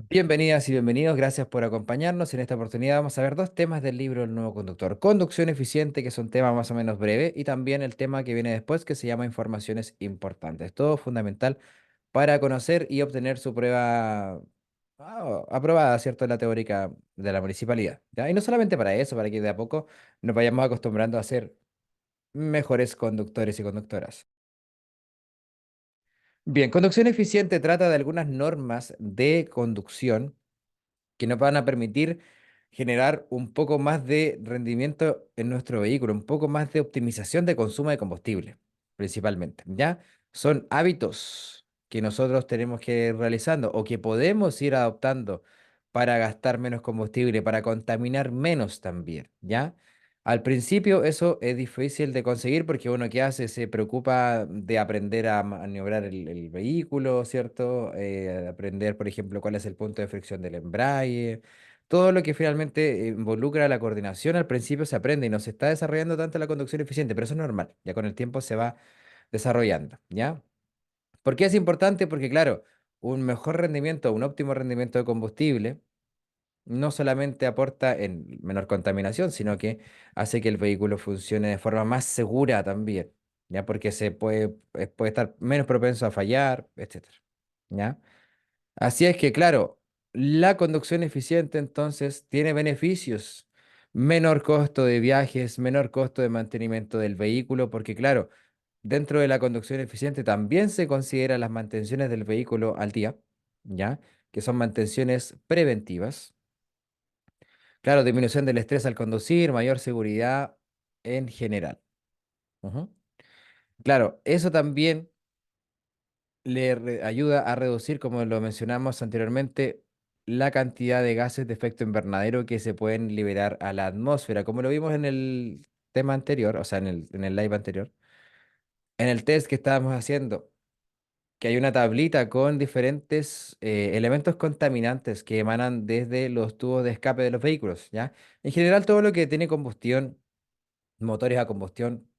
Bienvenidas y bienvenidos, gracias por acompañarnos. En esta oportunidad vamos a ver dos temas del libro El nuevo conductor. Conducción eficiente, que es un tema más o menos breve, y también el tema que viene después, que se llama informaciones importantes. Todo fundamental para conocer y obtener su prueba aprobada, ¿cierto? La teórica de la municipalidad. ¿Ya? Y no solamente para eso, para que de a poco nos vayamos acostumbrando a ser mejores conductores y conductoras. Bien, conducción eficiente trata de algunas normas de conducción que nos van a permitir generar un poco más de rendimiento en nuestro vehículo, un poco más de optimización de consumo de combustible, principalmente, ¿ya? Son hábitos que nosotros tenemos que ir realizando o que podemos ir adoptando para gastar menos combustible, para contaminar menos también, ¿ya? Al principio eso es difícil de conseguir porque uno que hace se preocupa de aprender a maniobrar el vehículo, ¿cierto? Aprender, por ejemplo, cuál es el punto de fricción del embrague. Todo lo que finalmente involucra la coordinación al principio se aprende y no se está desarrollando tanto la conducción eficiente, pero eso es normal, ya con el tiempo se va desarrollando, ¿ya? ¿Por qué es importante? Porque claro, un mejor rendimiento, un óptimo rendimiento de combustible no solamente aporta en menor contaminación, sino que hace que el vehículo funcione de forma más segura también, ¿ya? Porque puede estar menos propenso a fallar, etcétera, ¿ya? Así es que, claro, la conducción eficiente entonces tiene beneficios. Menor costo de viajes, menor costo de mantenimiento del vehículo, porque claro, dentro de la conducción eficiente también se consideran las mantenciones del vehículo al día, ¿ya? Que son mantenciones preventivas. Claro, disminución del estrés al conducir, mayor seguridad en general. Ujú. Claro, eso también ayuda a reducir, como lo mencionamos anteriormente, la cantidad de gases de efecto invernadero que se pueden liberar a la atmósfera, como lo vimos en el tema anterior, o sea, en el live anterior, en el test que estábamos haciendo, que hay una tablita con diferentes elementos contaminantes que emanan desde los tubos de escape de los vehículos, ¿ya? En general, todo lo que tiene combustión, motores a combustión,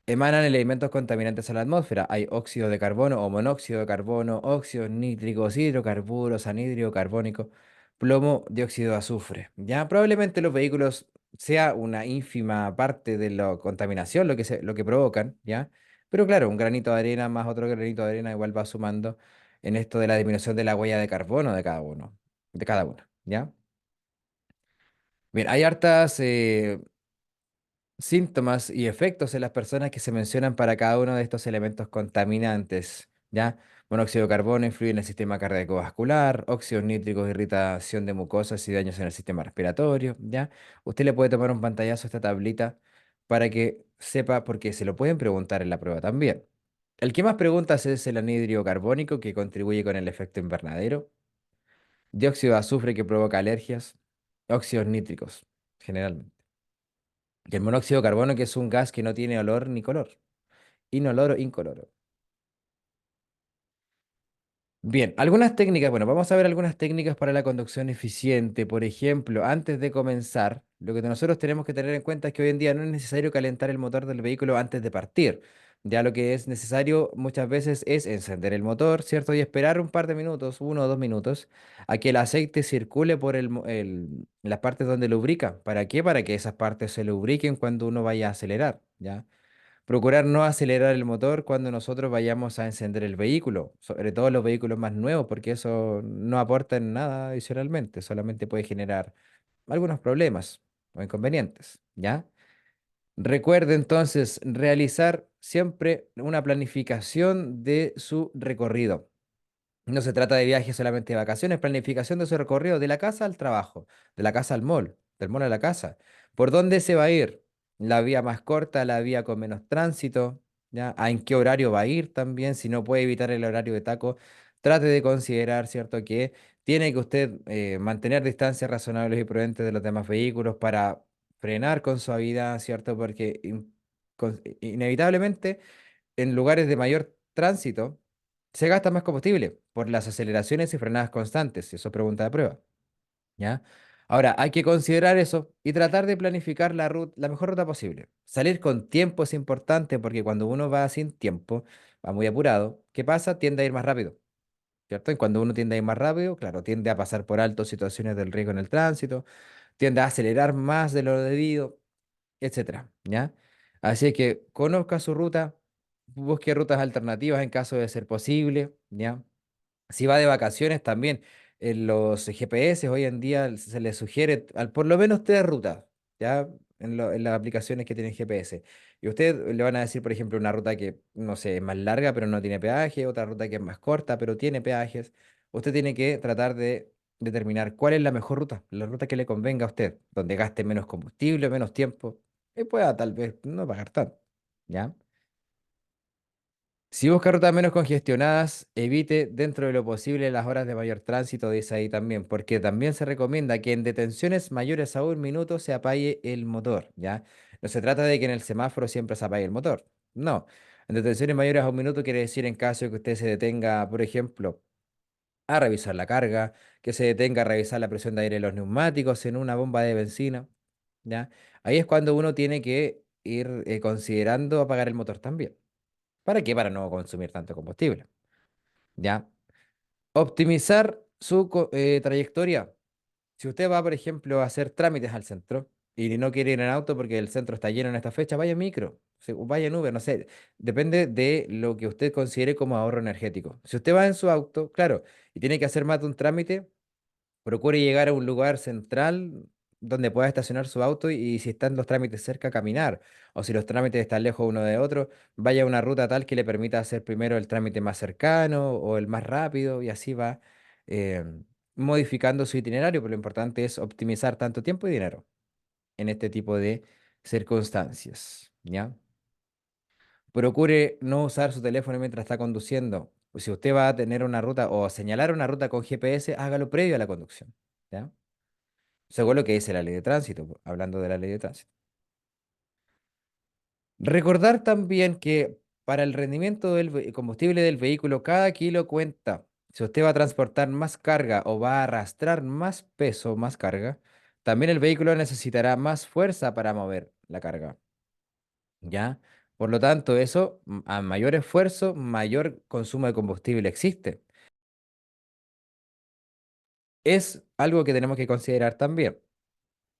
emanan elementos contaminantes a la atmósfera. Hay óxido de carbono o monóxido de carbono, óxidos nítricos, hidrocarburos, anhídrido carbónico, plomo, dióxido de azufre. Ya probablemente los vehículos sea una ínfima parte de la contaminación lo que provocan, ¿ya? Pero claro, un granito de arena más otro granito de arena igual va sumando en esto de la disminución de la huella de carbono de cada uno, ¿ya? Bien, hay hartas síntomas y efectos en las personas que se mencionan para cada uno de estos elementos contaminantes, ¿ya? Monóxido de carbono influye en el sistema cardiovascular, óxidos nítricos, irritación de mucosas y daños en el sistema respiratorio, ¿ya? Usted le puede tomar un pantallazo a esta tablita para que sepa, porque se lo pueden preguntar en la prueba también. El que más preguntas es el anhídrido carbónico, que contribuye con el efecto invernadero, dióxido de azufre, que provoca alergias, óxidos nítricos, generalmente. Y el monóxido de carbono, que es un gas que no tiene olor ni color. Inoloro, incoloro. Bien, algunas técnicas, bueno, vamos a ver algunas técnicas para la conducción eficiente. Por ejemplo, antes de comenzar, lo que nosotros tenemos que tener en cuenta es que hoy en día no es necesario calentar el motor del vehículo antes de partir. Ya lo que es necesario muchas veces es encender el motor, ¿cierto? Y esperar un par de minutos, 1 o 2 minutos, a que el aceite circule por las partes donde lubrica. ¿Para qué? Para que esas partes se lubriquen cuando uno vaya a acelerar, ¿ya? Procurar no acelerar el motor cuando nosotros vayamos a encender el vehículo, sobre todo los vehículos más nuevos, porque eso no aporta en nada adicionalmente, solamente puede generar algunos problemas o inconvenientes, ¿ya? Recuerde entonces realizar siempre una planificación de su recorrido. No se trata de viajes solamente de vacaciones, planificación de su recorrido de la casa al trabajo, de la casa al mall, del mall a la casa. ¿Por dónde se va a ir? La vía más corta, la vía con menos tránsito, ¿ya? ¿En qué horario va a ir también? Si no puede evitar el horario de taco, trate de considerar, ¿cierto?, que tiene que usted mantener distancias razonables y prudentes de los demás vehículos para frenar con suavidad, ¿cierto? Porque inevitablemente en lugares de mayor tránsito, se gasta más combustible por las aceleraciones y frenadas constantes. Eso es pregunta de prueba, ¿ya? Ahora, hay que considerar eso y tratar de planificar la mejor ruta posible. Salir con tiempo es importante porque cuando uno va sin tiempo, va muy apurado, ¿qué pasa? Tiende a ir más rápido, ¿cierto? Y cuando uno tiende a ir más rápido, claro, tiende a pasar por alto situaciones del riesgo en el tránsito, tiende a acelerar más de lo debido, etcétera, ¿ya? Así que conozca su ruta, busque rutas alternativas en caso de ser posible, ¿ya? Si va de vacaciones también, en los GPS hoy en día se les sugiere por lo menos tres rutas, ¿ya? En las aplicaciones que tienen GPS. Y usted le van a decir, por ejemplo, una ruta que, no sé, es más larga pero no tiene peaje, otra ruta que es más corta pero tiene peajes. Usted tiene que tratar de determinar cuál es la ruta que le convenga a usted, donde gaste menos combustible, menos tiempo y pueda tal vez no pagar tanto, ¿ya? Si busca rutas menos congestionadas, evite dentro de lo posible las horas de mayor tránsito, dice ahí también, porque también se recomienda que en detenciones mayores a 1 minuto se apague el motor, ¿ya? No se trata de que en el semáforo siempre se apague el motor, no. En detenciones mayores a 1 minuto quiere decir en caso de que usted se detenga, por ejemplo, a revisar la carga, que se detenga a revisar la presión de aire de los neumáticos en una bomba de benzina, ¿ya? Ahí es cuando uno tiene que ir considerando apagar el motor también. ¿Para qué? Para no consumir tanto combustible. ¿Ya? Optimizar su trayectoria. Si usted va, por ejemplo, a hacer trámites al centro y no quiere ir en auto porque el centro está lleno en esta fecha, vaya en micro, o vaya en Uber, no sé. Depende de lo que usted considere como ahorro energético. Si usted va en su auto, claro, y tiene que hacer más de un trámite, procure llegar a un lugar central donde pueda estacionar su auto y si están los trámites cerca, caminar. O si los trámites están lejos uno de otro, vaya a una ruta tal que le permita hacer primero el trámite más cercano o el más rápido y así va eh, modificando su itinerario. Pero lo importante es optimizar tanto tiempo y dinero en este tipo de circunstancias, ¿ya? Procure no usar su teléfono mientras está conduciendo. Si usted va a tener una ruta o señalar una ruta con GPS, hágalo previo a la conducción, ¿ya? Según lo que dice la ley de tránsito, hablando de la ley de tránsito. Recordar también que para el rendimiento del combustible del vehículo, cada kilo cuenta. Si usted va a transportar más carga o va a arrastrar más peso, más carga, también el vehículo necesitará más fuerza para mover la carga, ¿ya? Por lo tanto, eso, a mayor esfuerzo, mayor consumo de combustible existe. Es algo que tenemos que considerar también.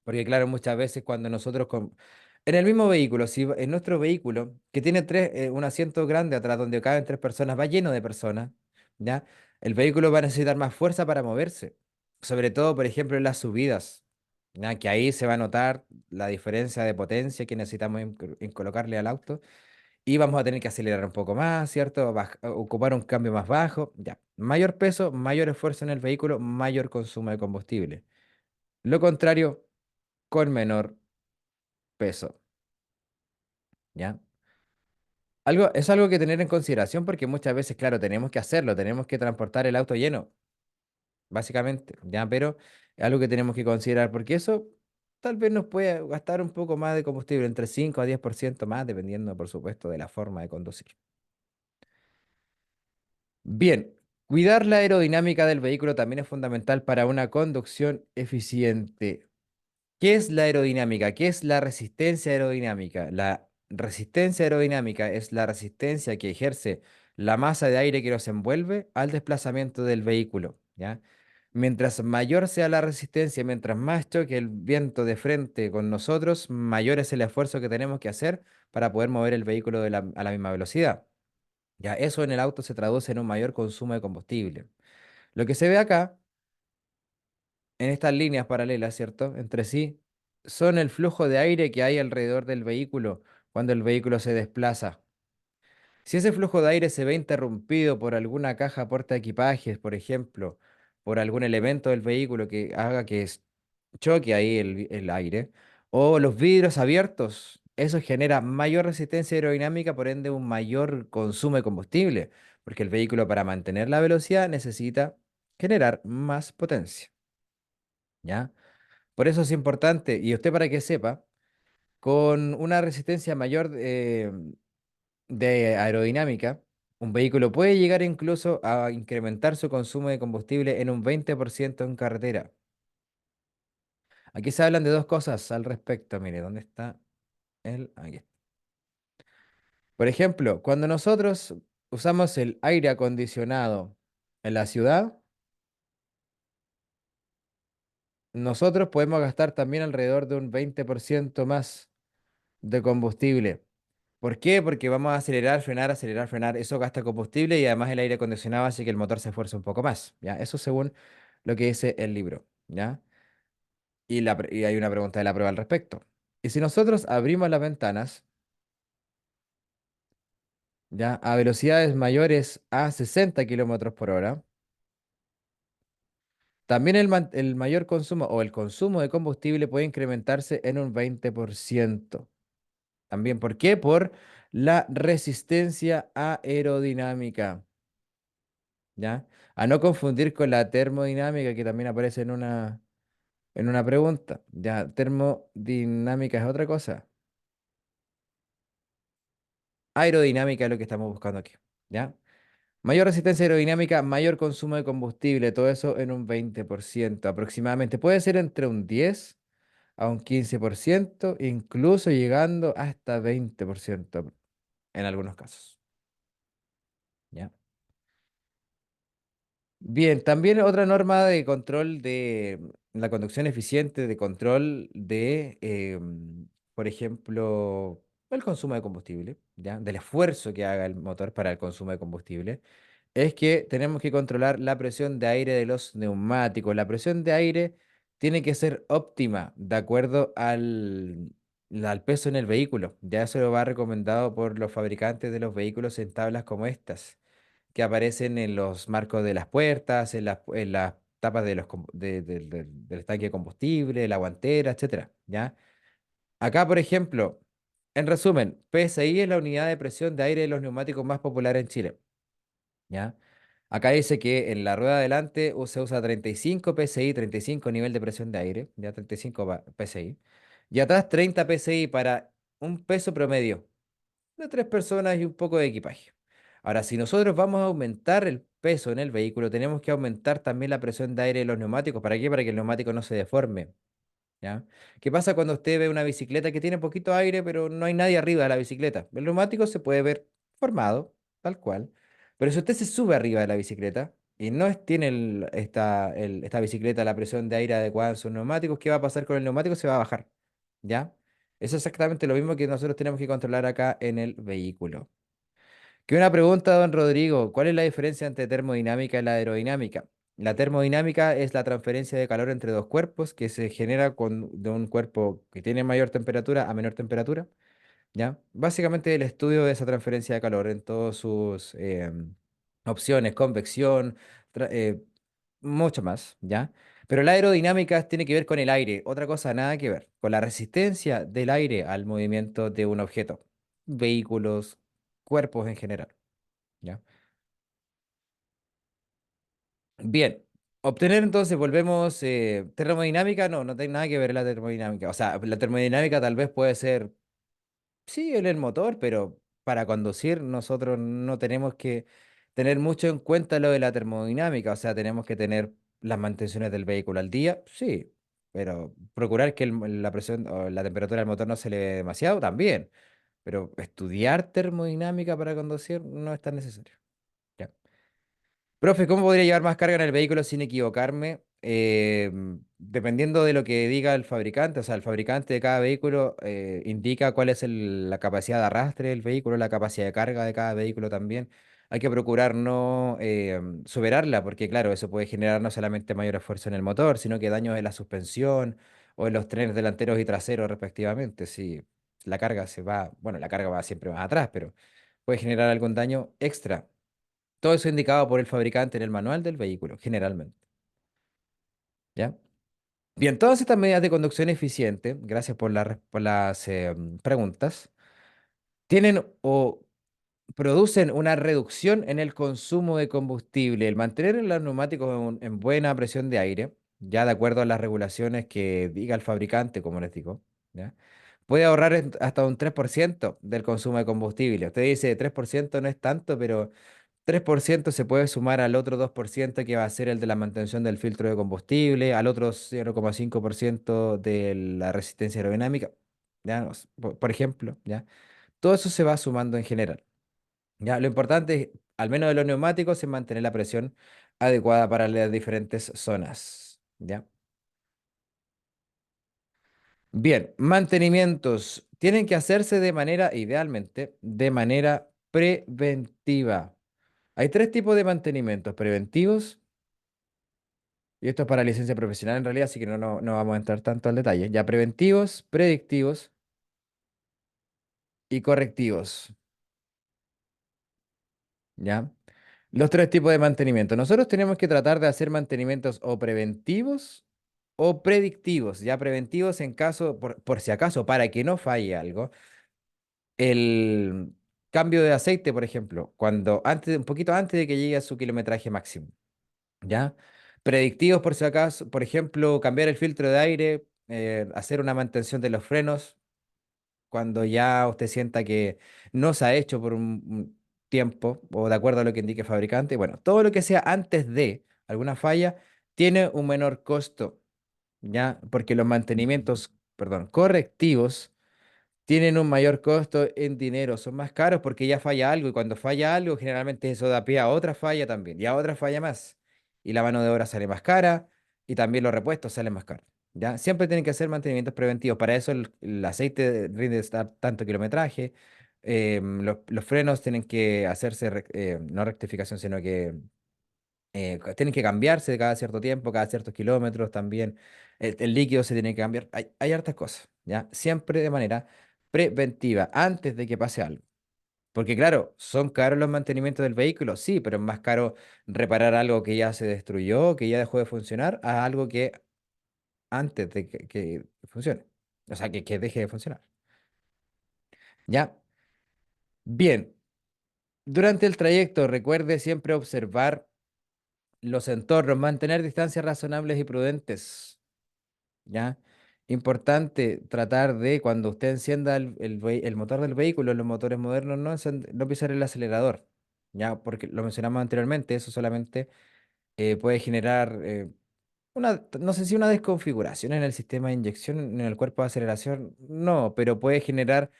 Porque claro, muchas veces cuando nosotros en el mismo vehículo, si en nuestro vehículo, que tiene un asiento grande atrás donde caben tres personas, va lleno de personas, ¿ya? El vehículo va a necesitar más fuerza para moverse. Sobre todo, por ejemplo, en las subidas, ¿ya? Que ahí se va a notar la diferencia de potencia que necesitamos en colocarle al auto. Y vamos a tener que acelerar un poco más, ¿cierto? Ocupar un cambio más bajo, ya. Mayor peso, mayor esfuerzo en el vehículo, mayor consumo de combustible. Lo contrario, con menor peso, ¿ya? Es algo que tener en consideración porque muchas veces, claro, tenemos que hacerlo, tenemos que transportar el auto lleno, básicamente, ¿ya? Pero es algo que tenemos que considerar porque eso tal vez nos puede gastar un poco más de combustible, entre 5 a 10% más, dependiendo, por supuesto, de la forma de conducir. Bien, cuidar la aerodinámica del vehículo también es fundamental para una conducción eficiente. ¿Qué es la aerodinámica? ¿Qué es la resistencia aerodinámica? La resistencia aerodinámica es la resistencia que ejerce la masa de aire que nos envuelve al desplazamiento del vehículo, ¿ya? Mientras mayor sea la resistencia, mientras más choque el viento de frente con nosotros, mayor es el esfuerzo que tenemos que hacer para poder mover el vehículo a la misma velocidad. Ya, eso en el auto se traduce en un mayor consumo de combustible. Lo que se ve acá en estas líneas paralelas, ¿cierto? Entre sí, son el flujo de aire que hay alrededor del vehículo cuando el vehículo se desplaza. Si ese flujo de aire se ve interrumpido por alguna caja porta equipajes, por ejemplo, por algún elemento del vehículo que haga que choque ahí el aire, o los vidrios abiertos, eso genera mayor resistencia aerodinámica, por ende un mayor consumo de combustible, porque el vehículo para mantener la velocidad necesita generar más potencia, ¿ya? Por eso es importante, y usted para que sepa, con una resistencia mayor de aerodinámica, un vehículo puede llegar incluso a incrementar su consumo de combustible en un 20% en carretera. Aquí se hablan de dos cosas al respecto. Mire, ¿dónde está el? Aquí está. Por ejemplo, cuando nosotros usamos el aire acondicionado En la ciudad, nosotros podemos gastar también alrededor de un 20% más de combustible. ¿Por qué? Porque vamos a acelerar, frenar. Eso gasta combustible y además el aire acondicionado hace que el motor se esfuerce un poco más, ¿ya? Eso según lo que dice el libro, ¿ya? Y hay una pregunta de la prueba al respecto. Y si nosotros abrimos las ventanas, ¿ya? A velocidades mayores a 60 kilómetros por hora, también el mayor consumo o el consumo de combustible puede incrementarse en un 20%. También, ¿por qué? Por la resistencia aerodinámica. ¿Ya? A no confundir con la termodinámica que también aparece en una pregunta. Ya, termodinámica es otra cosa. Aerodinámica es lo que estamos buscando aquí. ¿Ya? Mayor resistencia aerodinámica, mayor consumo de combustible, todo eso en un 20% aproximadamente. Puede ser entre un 10 a un 15%, incluso llegando hasta 20% en algunos casos. ¿Ya? Bien, también otra norma de control de la conducción eficiente, de control de, por ejemplo, el consumo de combustible, ¿ya? Del esfuerzo que haga el motor para el consumo de combustible, es que tenemos que controlar la presión de aire de los neumáticos. La presión de aire tiene que ser óptima, de acuerdo al peso en el vehículo. Ya eso lo va recomendado por los fabricantes de los vehículos en tablas como estas que aparecen en los marcos de las puertas, en las tapas de del tanque de combustible, la guantera, etcétera, ¿ya? Acá, por ejemplo, en resumen, PSI es la unidad de presión de aire de los neumáticos más popular en Chile, ¿ya? Acá dice que en la rueda de adelante se usa 35 PSI, 35 nivel de presión de aire, ya 35 PSI, y atrás 30 PSI para un peso promedio de tres personas y un poco de equipaje. Ahora, si nosotros vamos a aumentar el peso en el vehículo, tenemos que aumentar también la presión de aire de los neumáticos. ¿Para qué? Para que el neumático no se deforme, ¿ya? ¿Qué pasa cuando usted ve una bicicleta que tiene poquito aire, pero no hay nadie arriba de la bicicleta? El neumático se puede ver formado, tal cual. Pero si usted se sube arriba de la bicicleta y no tiene esta bicicleta la presión de aire adecuada en sus neumáticos, ¿qué va a pasar con el neumático? Se va a bajar, ¿ya? Eso es exactamente lo mismo que nosotros tenemos que controlar acá en el vehículo. Que una pregunta, don Rodrigo, ¿cuál es la diferencia entre termodinámica y la aerodinámica? La termodinámica es la transferencia de calor entre dos cuerpos que se genera de un cuerpo que tiene mayor temperatura a menor temperatura, ¿ya? Básicamente el estudio de esa transferencia de calor en todas sus opciones, convección, tra- eh, mucho más, ¿ya? Pero la aerodinámica tiene que ver con el aire, otra cosa nada que ver, con la resistencia del aire al movimiento de un objeto, vehículos, cuerpos en general. ¿Ya? Bien, obtener entonces, volvemos, termodinámica, no, no tiene nada que ver la termodinámica. O sea, la termodinámica tal vez puede ser, sí, en el motor, pero para conducir nosotros no tenemos que tener mucho en cuenta lo de la termodinámica. O sea, tenemos que tener las mantenciones del vehículo al día, sí, pero procurar que la presión o la temperatura del motor no se eleve demasiado, también. Pero estudiar termodinámica para conducir no es tan necesario. ¿Ya? Profe, ¿cómo podría llevar más carga en el vehículo sin equivocarme? Dependiendo de lo que diga el fabricante, o sea, el fabricante de cada vehículo indica cuál es la capacidad de arrastre del vehículo, la capacidad de carga de cada vehículo también. Hay que procurar no superarla, porque claro, eso puede generar no solamente mayor esfuerzo en el motor, sino que daños en la suspensión o en los trenes delanteros y traseros respectivamente. Si la carga se va, bueno, la carga va siempre más atrás, pero puede generar algún daño extra. Todo eso indicado por el fabricante en el manual del vehículo, generalmente. ¿Ya? Bien, todas estas medidas de conducción eficiente, gracias por, por las preguntas, tienen o producen una reducción en el consumo de combustible. El mantener los neumáticos en buena presión de aire, ya de acuerdo a las regulaciones que diga el fabricante, como les digo, ¿ya? Puede ahorrar hasta un 3% del consumo de combustible. Usted dice 3% no es tanto, pero 3% se puede sumar al otro 2% que va a ser el de la mantención del filtro de combustible, al otro 0,5% de la resistencia aerodinámica, ¿ya? Por ejemplo, ¿ya? Todo eso se va sumando en general, ¿ya? Lo importante, al menos de los neumáticos, es mantener la presión adecuada para las diferentes zonas. ¿Ya? Bien, mantenimientos tienen que hacerse de manera, idealmente, de manera preventiva. Hay tres tipos de mantenimientos: preventivos, y esto es para licencia profesional en realidad, así que no vamos a entrar tanto al detalle. Ya, preventivos, predictivos y correctivos. ¿Ya? Los tres tipos de mantenimiento. Nosotros tenemos que tratar de hacer mantenimientos o preventivos o predictivos. Ya, preventivos en caso, por si acaso, para que no falle algo. El cambio de aceite, por ejemplo, cuando antes, un poquito antes de que llegue a su kilometraje máximo. ¿Ya? Predictivos, por si acaso, por ejemplo, cambiar el filtro de aire, hacer una mantención de los frenos cuando ya usted sienta que no se ha hecho por un tiempo o de acuerdo a lo que indique el fabricante. Bueno, todo lo que sea antes de alguna falla tiene un menor costo, ¿ya? Porque los mantenimientos, perdón, correctivos tienen un mayor costo en dinero, son más caros porque ya falla algo y cuando falla algo generalmente eso da pie a otra falla también y a otra falla más y la mano de obra sale más cara y también los repuestos salen más caros. ¿Ya? Siempre tienen que hacer mantenimientos preventivos, para eso el aceite rinde tanto kilometraje, los frenos tienen que hacerse, no rectificación, sino que tienen que cambiarse cada cierto tiempo, cada ciertos kilómetros también. El líquido se tiene que cambiar. Hay hartas cosas, ¿ya? Siempre de manera preventiva, antes de que pase algo. Porque claro, ¿son caros los mantenimientos del vehículo? Sí, pero es más caro reparar algo que ya se destruyó, que ya dejó de funcionar, a algo que antes de que funcione. O sea, que deje de funcionar. ¿Ya? Bien, durante el trayecto recuerde siempre observar los entornos, mantener distancias razonables y prudentes. ¿Ya? Importante tratar de, cuando usted encienda el motor del vehículo, los motores modernos, no pisar el acelerador, ¿ya? Porque lo mencionamos anteriormente, eso solamente puede generar no sé si una desconfiguración en el sistema de inyección, en el cuerpo de aceleración, no, pero puede generar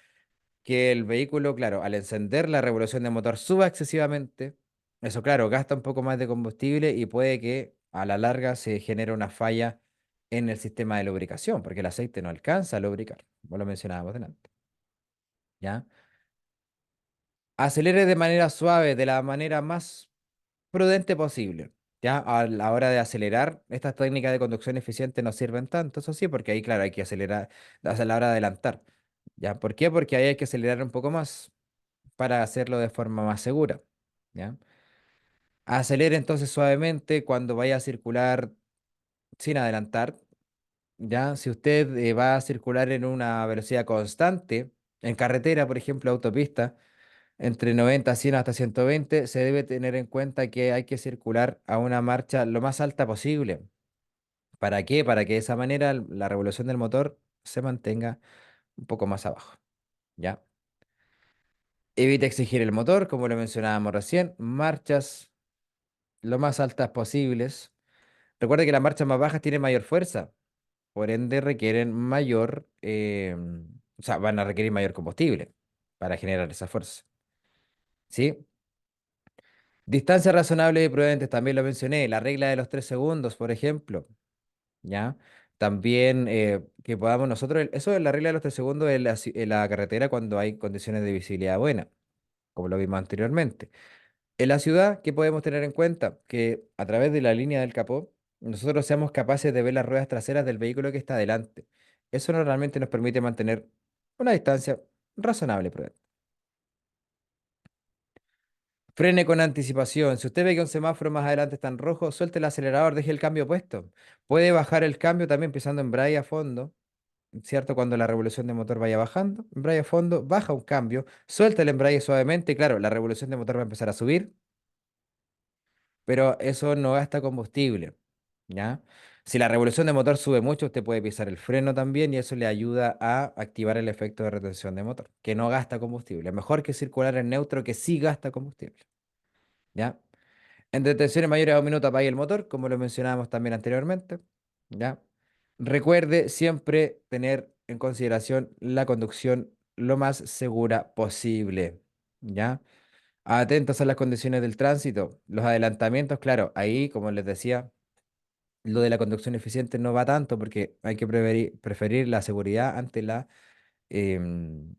que el vehículo, claro, al encender la revolución de motor suba excesivamente. Eso, claro, gasta un poco más de combustible y puede que a la larga se genere una falla en el sistema de lubricación, porque el aceite no alcanza a lubricar, como lo mencionábamos delante, ¿ya? Acelere de manera suave, de la manera más prudente posible, ¿ya? A la hora de acelerar, estas técnicas de conducción eficiente no sirven tanto, eso sí, porque ahí, claro, hay que acelerar a la hora de adelantar, ¿ya? ¿Por qué? Porque ahí hay que acelerar un poco más para hacerlo de forma más segura, ¿ya? Acelere entonces suavemente cuando vaya a circular sin adelantar, ¿ya? Si usted va a circular en una velocidad constante, en carretera, por ejemplo, autopista, entre 90 a 100 hasta 120, se debe tener en cuenta que hay que circular a una marcha lo más alta posible. ¿Para qué? Para que de esa manera la revolución del motor se mantenga un poco más abajo, ¿ya? Evite exigir el motor, como lo mencionábamos recién, marchas lo más altas posibles. Recuerde que las marchas más bajas tienen mayor fuerza, por ende requieren mayor, o sea, van a requerir mayor combustible para generar esa fuerza. ¿Sí? Distancias razonables y prudentes, también lo mencioné. La regla de los 3 segundos, por ejemplo. ¿Ya? También que podamos nosotros, eso es la regla de los 3 segundos en la carretera cuando hay condiciones de visibilidad buena, como lo vimos anteriormente. En la ciudad, ¿qué podemos tener en cuenta? Que a través de la línea del capó, nosotros seamos capaces de ver las ruedas traseras del vehículo que está adelante. Eso normalmente nos permite mantener una distancia razonable, prudente. Frene con anticipación. Si usted ve que un semáforo más adelante está en rojo, suelte el acelerador, deje el cambio puesto. Puede bajar el cambio también pisando embrague a fondo, ¿cierto? Cuando la revolución de motor vaya bajando, embrague a fondo, baja un cambio, suelta el embrague suavemente. Claro, la revolución de motor va a empezar a subir, pero eso no gasta combustible, ¿ya? Si la revolución de motor sube mucho, usted puede pisar el freno también y eso le ayuda a activar el efecto de retención de motor, que no gasta combustible. Mejor que circular en neutro, que sí gasta combustible, ¿ya? En detenciones mayores a 1 minuto apague el motor, como lo mencionábamos también anteriormente, ¿ya? Recuerde siempre tener en consideración la conducción lo más segura posible, ¿ya? Atentos a las condiciones del tránsito, los adelantamientos, claro, ahí, como les decía, lo de la conducción eficiente no va tanto porque hay que preferir la seguridad ante em,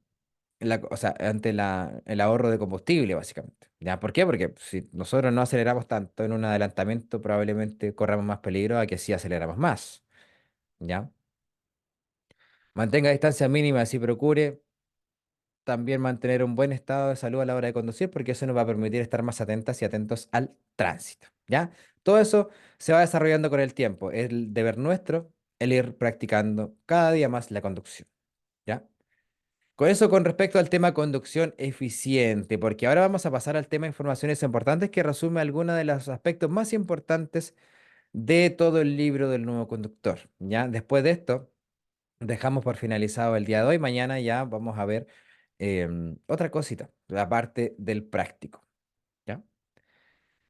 o sea, ante el ahorro de combustible, básicamente. ¿Ya? ¿Por qué? Porque si nosotros no aceleramos tanto en un adelantamiento, probablemente corramos más peligro a que si aceleramos más. ¿Ya? Mantenga distancia mínima y procure también mantener un buen estado de salud a la hora de conducir, porque eso nos va a permitir estar más atentas y atentos al tránsito. ¿Ya? Todo eso se va desarrollando con el tiempo. Es el deber nuestro el ir practicando cada día más la conducción. ¿Ya? Con eso, con respecto al tema conducción eficiente, porque ahora vamos a pasar al tema informaciones importantes que resume algunos de los aspectos más importantes de todo el libro del nuevo conductor. ¿Ya? Después de esto, dejamos por finalizado el día de hoy. Mañana ya vamos a ver otra cosita, la parte del práctico. ¿Ya?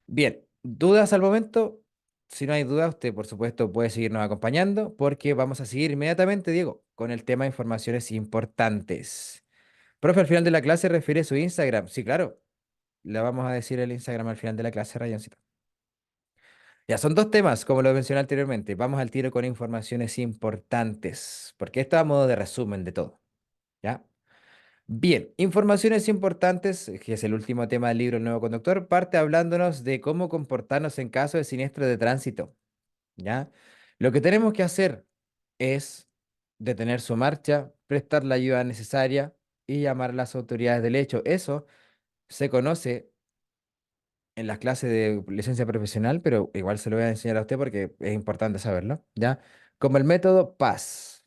Bien, ¿dudas al momento? Si no hay dudas, usted por supuesto puede seguirnos acompañando porque vamos a seguir inmediatamente, Diego, con el tema de informaciones importantes. Profe, al final de la clase refiere su Instagram. Sí, claro. Le vamos a decir el Instagram al final de la clase, Rayoncito. Ya, son dos temas, como lo mencioné anteriormente. Vamos al tiro con informaciones importantes, porque esto a modo de resumen de todo. ¿Ya? Bien, informaciones importantes, que es el último tema del libro El Nuevo Conductor, parte hablándonos de cómo comportarnos en caso de siniestro de tránsito. ¿Ya? Lo que tenemos que hacer es detener su marcha, prestar la ayuda necesaria y llamar a las autoridades del hecho. Eso se conoce en las clases de licencia profesional, pero igual se lo voy a enseñar a usted porque es importante saberlo, ¿ya? Como el método PAS,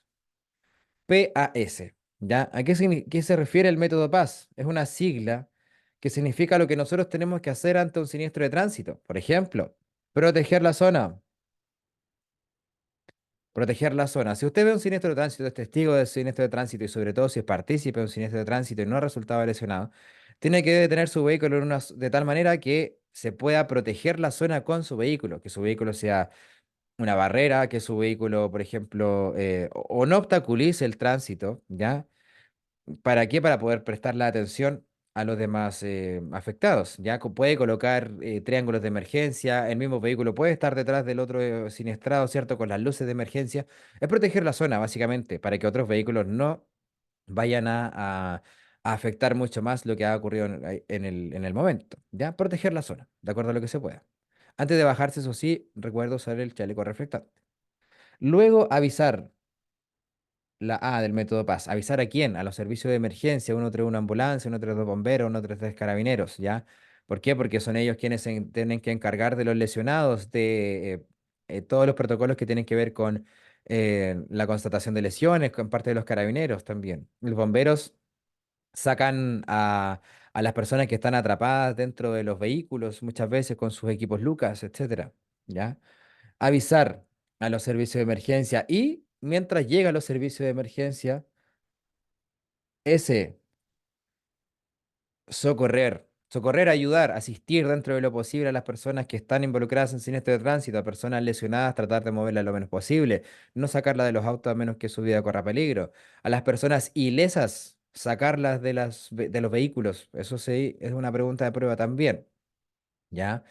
PAS, ¿ya? ¿A qué se refiere el método PAS? Es una sigla que significa lo que nosotros tenemos que hacer ante un siniestro de tránsito. Por ejemplo, proteger la zona. Proteger la zona. Si usted ve un siniestro de tránsito, es testigo del siniestro de tránsito y sobre todo si es partícipe de un siniestro de tránsito y no ha resultado lesionado, tiene que detener su vehículo de tal manera que se pueda proteger la zona con su vehículo, que su vehículo sea una barrera, que su vehículo, por ejemplo, o no obstaculice el tránsito, ¿ya? ¿Para qué? Para poder prestar la atención a los demás afectados. Ya puede colocar triángulos de emergencia, el mismo vehículo puede estar detrás del otro siniestrado, ¿cierto? Con las luces de emergencia. Es proteger la zona, básicamente, para que otros vehículos no vayan a afectar mucho más lo que ha ocurrido en el momento. ¿Ya? Proteger la zona, de acuerdo a lo que se pueda. Antes de bajarse, eso sí, recuerdo usar el chaleco reflectante. Luego, avisar. La A del método PAS. ¿Avisar a quién? A los servicios de emergencia, 131 ambulancia, 132 bomberos, 133 carabineros, ¿ya? ¿Por qué? Porque son ellos quienes se tienen que encargar de los lesionados, de todos los protocolos que tienen que ver con la constatación de lesiones, con parte de los carabineros también. Los bomberos sacan a las personas que están atrapadas dentro de los vehículos, muchas veces con sus equipos Lucas, etcétera, ¿ya? Avisar a los servicios de emergencia y mientras llegan los servicios de emergencia, ese socorrer, ayudar, asistir dentro de lo posible a las personas que están involucradas en siniestro de tránsito, a personas lesionadas, tratar de moverlas lo menos posible, no sacarlas de los autos a menos que su vida corra peligro, a las personas ilesas, sacarlas de los vehículos, eso sí, es una pregunta de prueba también, ¿ya?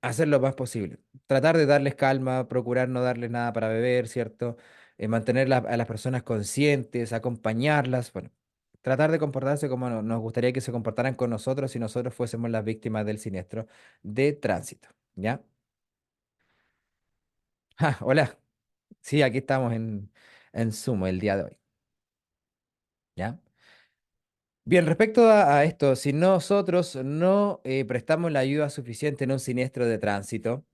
Hacer lo más posible. Tratar de darles calma, procurar no darles nada para beber, ¿cierto? Mantener a las personas conscientes, acompañarlas, bueno, tratar de comportarse como nos gustaría que se comportaran con nosotros si nosotros fuésemos las víctimas del siniestro de tránsito, ¿ya? Ah, hola, sí, aquí estamos en Sumo el día de hoy, ¿ya? Bien, respecto a esto, si nosotros no prestamos la ayuda suficiente en un siniestro de tránsito,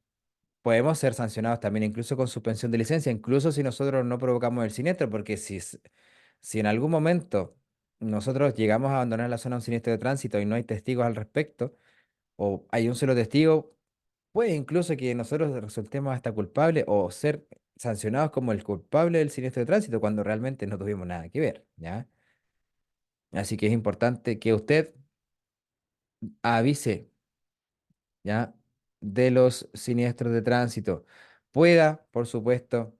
podemos ser sancionados también, incluso con suspensión de licencia, incluso si nosotros no provocamos el siniestro, porque si en algún momento nosotros llegamos a abandonar la zona de un siniestro de tránsito y no hay testigos al respecto, o hay un solo testigo, puede incluso que nosotros resultemos hasta culpables o ser sancionados como el culpable del siniestro de tránsito cuando realmente no tuvimos nada que ver, ¿ya? Así que es importante que usted avise, ¿ya? De los siniestros de tránsito. Pueda, por supuesto,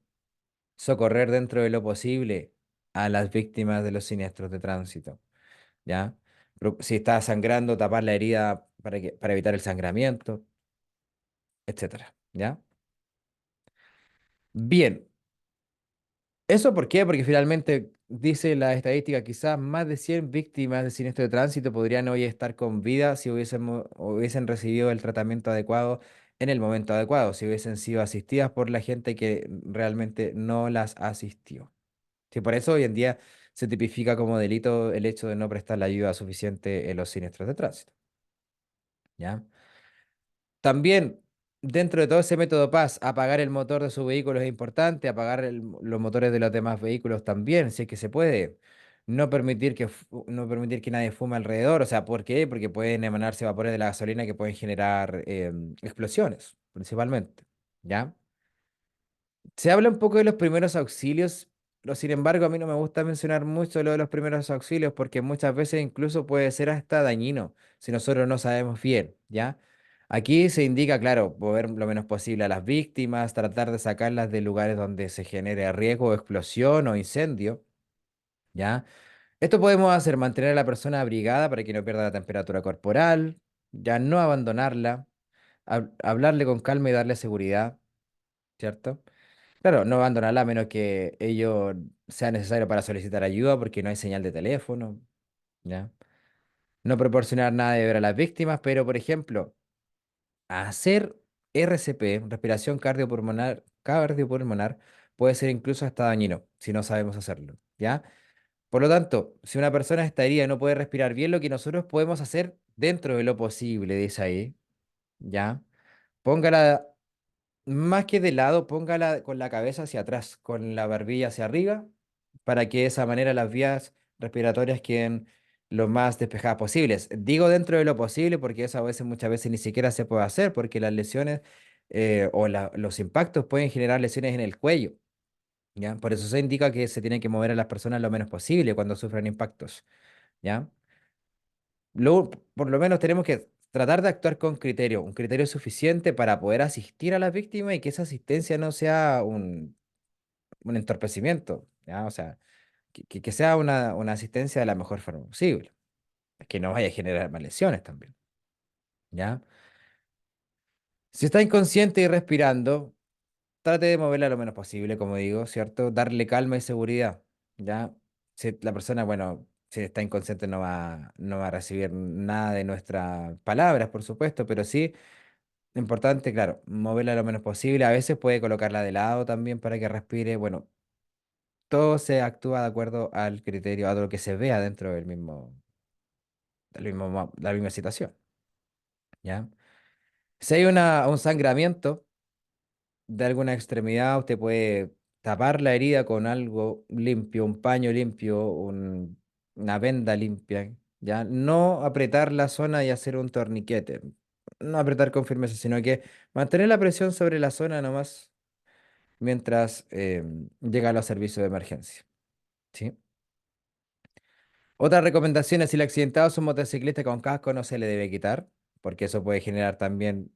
socorrer dentro de lo posible a las víctimas de los siniestros de tránsito, ¿ya? Si está sangrando, tapar la herida para evitar el sangramiento, etcétera. ¿Ya? Bien, ¿eso por qué? Porque finalmente dice la estadística, quizás más de 100 víctimas de siniestro de tránsito podrían hoy estar con vida si hubiesen recibido el tratamiento adecuado en el momento adecuado, si hubiesen sido asistidas por la gente que realmente no las asistió. Sí, por eso hoy en día se tipifica como delito el hecho de no prestar la ayuda suficiente en los siniestros de tránsito. ¿Ya? También, dentro de todo ese método Paz, apagar el motor de su vehículo es importante, apagar los motores de los demás vehículos también, si es que se puede. No permitir que nadie fume alrededor. O sea, ¿por qué? Porque pueden emanarse vapores de la gasolina que pueden generar explosiones, principalmente. ¿Ya? Se habla un poco de los primeros auxilios, pero sin embargo a mí no me gusta mencionar mucho lo de los primeros auxilios porque muchas veces incluso puede ser hasta dañino si nosotros no sabemos bien, ¿ya? Aquí se indica, claro, mover lo menos posible a las víctimas, tratar de sacarlas de lugares donde se genere riesgo, explosión o incendio, ¿ya? Esto podemos hacer, mantener a la persona abrigada para que no pierda la temperatura corporal, ya no abandonarla, hablarle con calma y darle seguridad, ¿cierto? Claro, no abandonarla a menos que ello sea necesario para solicitar ayuda porque no hay señal de teléfono, ¿ya? No proporcionar nada de ver a las víctimas, pero por ejemplo, hacer RCP, respiración cardiopulmonar, puede ser incluso hasta dañino si no sabemos hacerlo, ¿ya? Por lo tanto, si una persona está herida y no puede respirar bien, lo que nosotros podemos hacer dentro de lo posible, dice ahí, ¿ya? Póngala más que de lado, póngala con la cabeza hacia atrás, con la barbilla hacia arriba, para que de esa manera las vías respiratorias queden lo más despejadas posibles. Digo dentro de lo posible porque eso a veces, muchas veces ni siquiera se puede hacer porque las lesiones los impactos pueden generar lesiones en el cuello, ¿ya? Por eso se indica que se tiene que mover a las personas lo menos posible cuando sufran impactos, ¿ya? Por lo menos tenemos que tratar de actuar con criterio, un criterio suficiente para poder asistir a las víctimas y que esa asistencia no sea un entorpecimiento, ¿ya? O sea, que sea una asistencia de la mejor forma posible, que no vaya a generar más lesiones también, ¿ya? Si está inconsciente y respirando, trate de moverla lo menos posible, como digo, ¿cierto? Darle calma y seguridad, ¿ya? Si la persona, bueno, si está inconsciente no va a recibir nada de nuestras palabras, por supuesto, pero sí, importante, claro, moverla lo menos posible. A veces puede colocarla de lado también para que respire. Bueno, todo se actúa de acuerdo al criterio, a lo que se vea dentro la misma situación, ¿ya? Si hay un sangramiento de alguna extremidad, usted puede tapar la herida con algo limpio, un paño limpio, una venda limpia, ¿ya? No apretar la zona y hacer un torniquete. No apretar con firmeza, sino que mantener la presión sobre la zona nomás mientras llega a los servicios de emergencia, ¿sí? Otra recomendación es si el accidentado es un motociclista con casco no se le debe quitar, porque eso puede generar también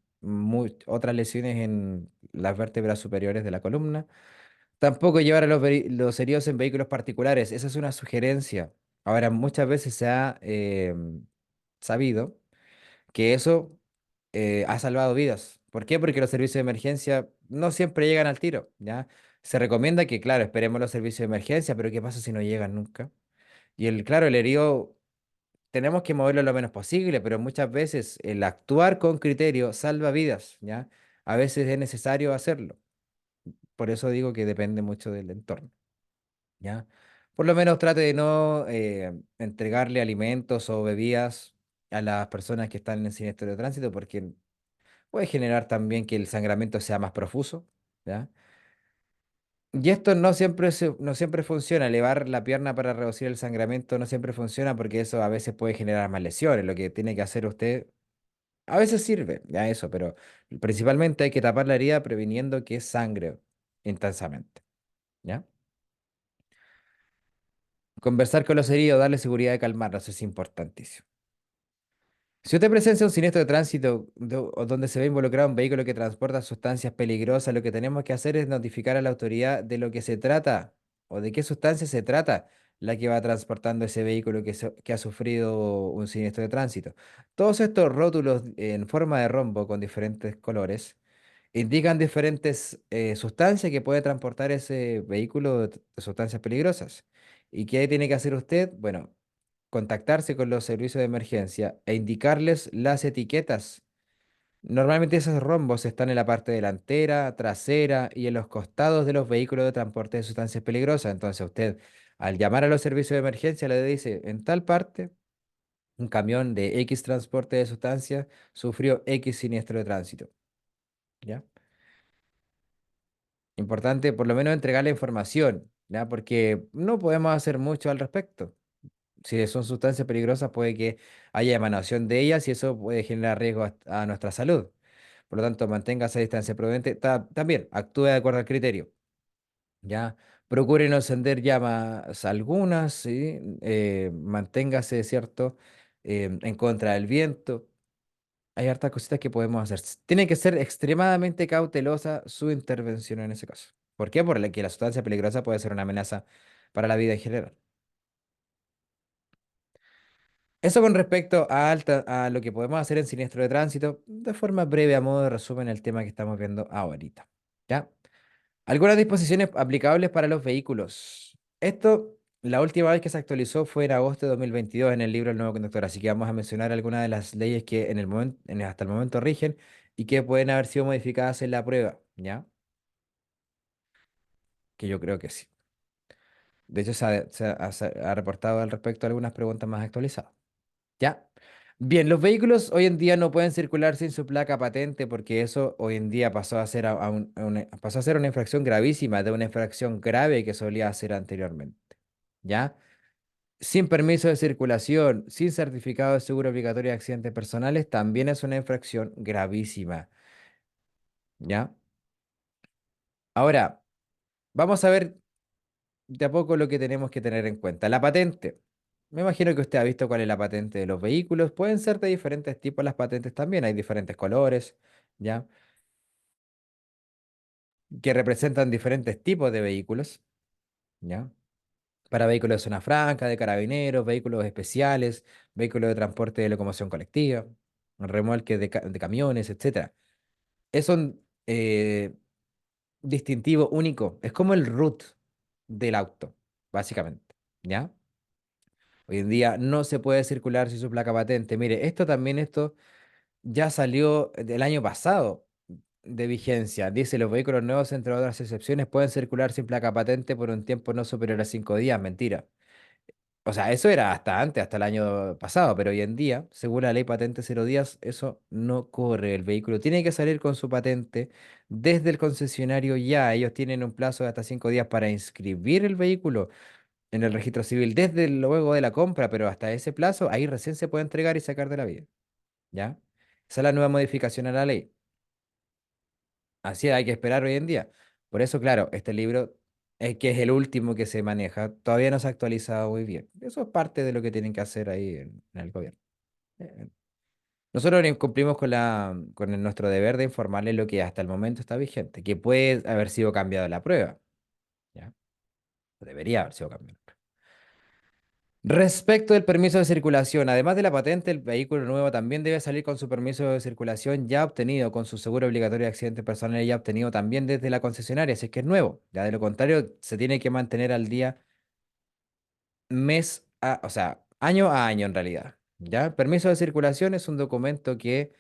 otras lesiones en las vértebras superiores de la columna. Tampoco llevar a los heridos en vehículos particulares, esa es una sugerencia. Ahora, muchas veces se ha sabido que eso ha salvado vidas. ¿Por qué? Porque los servicios de emergencia no siempre llegan al tiro, ¿ya? Se recomienda que, claro, esperemos los servicios de emergencia, pero ¿qué pasa si no llegan nunca? Y claro, el herido tenemos que moverlo lo menos posible, pero muchas veces el actuar con criterio salva vidas, ¿ya? A veces es necesario hacerlo. Por eso digo que depende mucho del entorno, ¿ya? Por lo menos trate de no entregarle alimentos o bebidas a las personas que están en siniestro de tránsito, porque puede generar también que el sangramiento sea más profuso, ¿ya? Y esto no siempre funciona. Elevar la pierna para reducir el sangramiento no siempre funciona porque eso a veces puede generar más lesiones. Lo que tiene que hacer usted a veces sirve, ya eso, pero principalmente hay que tapar la herida previniendo que sangre intensamente, ¿ya? Conversar con los heridos, darle seguridad de calmarlos es importantísimo. Si usted presencia un siniestro de tránsito o donde se ve involucrado un vehículo que transporta sustancias peligrosas, lo que tenemos que hacer es notificar a la autoridad de lo que se trata o de qué sustancia se trata. la que va transportando ese vehículo que ha sufrido un siniestro de tránsito. Todos estos rótulos en forma de rombo con diferentes colores indican diferentes sustancias que puede transportar ese vehículo de sustancias peligrosas. ¿Y qué tiene que hacer usted? Bueno, contactarse con los servicios de emergencia e indicarles las etiquetas. Normalmente esos rombos están en la parte delantera, trasera y en los costados de los vehículos de transporte de sustancias peligrosas. Entonces usted, al llamar a los servicios de emergencia, le dice, en tal parte, un camión de X transporte de sustancias sufrió X siniestro de tránsito. ¿Ya? Importante por lo menos entregar la información, ¿ya? Porque no podemos hacer mucho al respecto. Si son sustancias peligrosas, puede que haya emanación de ellas y eso puede generar riesgo a nuestra salud. Por lo tanto, mantenga esa distancia prudente. También actúe de acuerdo al criterio. ¿Ya? Procure no encender llamas algunas, ¿sí? Manténgase, ¿cierto? En contra del viento. Hay hartas cositas que podemos hacer. Tiene que ser extremadamente cautelosa su intervención en ese caso. ¿Por qué? Porque la sustancia peligrosa puede ser una amenaza para la vida en general. Eso con respecto a lo que podemos hacer en siniestro de tránsito, de forma breve, a modo de resumen, el tema que estamos viendo ahorita. ¿Ya? Algunas disposiciones aplicables para los vehículos. Esto, la última vez que se actualizó fue en agosto de 2022 en el libro El Nuevo Conductor, así que vamos a mencionar algunas de las leyes que en el momento, hasta el momento rigen y que pueden haber sido modificadas en la prueba, ¿ya? Que yo creo que sí. De hecho, se ha reportado al respecto algunas preguntas más actualizadas. ¿Ya? Bien, los vehículos hoy en día no pueden circular sin su placa patente porque eso hoy en día pasó a ser, pasó a ser una infracción gravísima de una infracción grave que solía hacer anteriormente. ¿Ya? Sin permiso de circulación, sin certificado de seguro obligatorio de accidentes personales, también es una infracción gravísima. ¿Ya? Ahora, vamos a ver de a poco lo que tenemos que tener en cuenta. La patente. Me imagino que usted ha visto cuál es la patente de los vehículos. Pueden ser de diferentes tipos las patentes también. Hay diferentes colores, ¿ya? Que representan diferentes tipos de vehículos, ¿ya? Para vehículos de zona franca, de carabineros, vehículos especiales, vehículos de transporte de locomoción colectiva, remolques de camiones, etcétera. Es un distintivo único. Es como el root del auto, básicamente, ¿ya? Hoy en día no se puede circular sin su placa patente. Mire, esto ya salió del año pasado de vigencia. Dice, los vehículos nuevos, entre otras excepciones, pueden circular sin placa patente por un tiempo no superior a 5 días. Mentira. O sea, eso era hasta antes, hasta el año pasado, pero hoy en día, según la ley patente 0 días, eso no corre. El vehículo tiene que salir con su patente desde el concesionario ya. Ellos tienen un plazo de hasta 5 días para inscribir el vehículo en el registro civil desde luego de la compra, pero hasta ese plazo, ahí recién se puede entregar y sacar de la vía. ¿Ya? Esa es la nueva modificación a la ley. Así hay que esperar hoy en día. Por eso, claro, este libro es que es el último que se maneja. Todavía no se ha actualizado muy bien. Eso es parte de lo que tienen que hacer ahí en el gobierno. Eh, Nosotros cumplimos nuestro deber de informarles lo que hasta el momento está vigente, que puede haber sido cambiado la prueba, ¿ya? Debería haber sido cambiado. Respecto del permiso de circulación, además de la patente, el vehículo nuevo también debe salir con su permiso de circulación ya obtenido, con su seguro obligatorio de accidentes personales ya obtenido también desde la concesionaria, si es que es nuevo. Ya de lo contrario, se tiene que mantener al día o sea, año a año en realidad. ¿Ya? El permiso de circulación es un documento que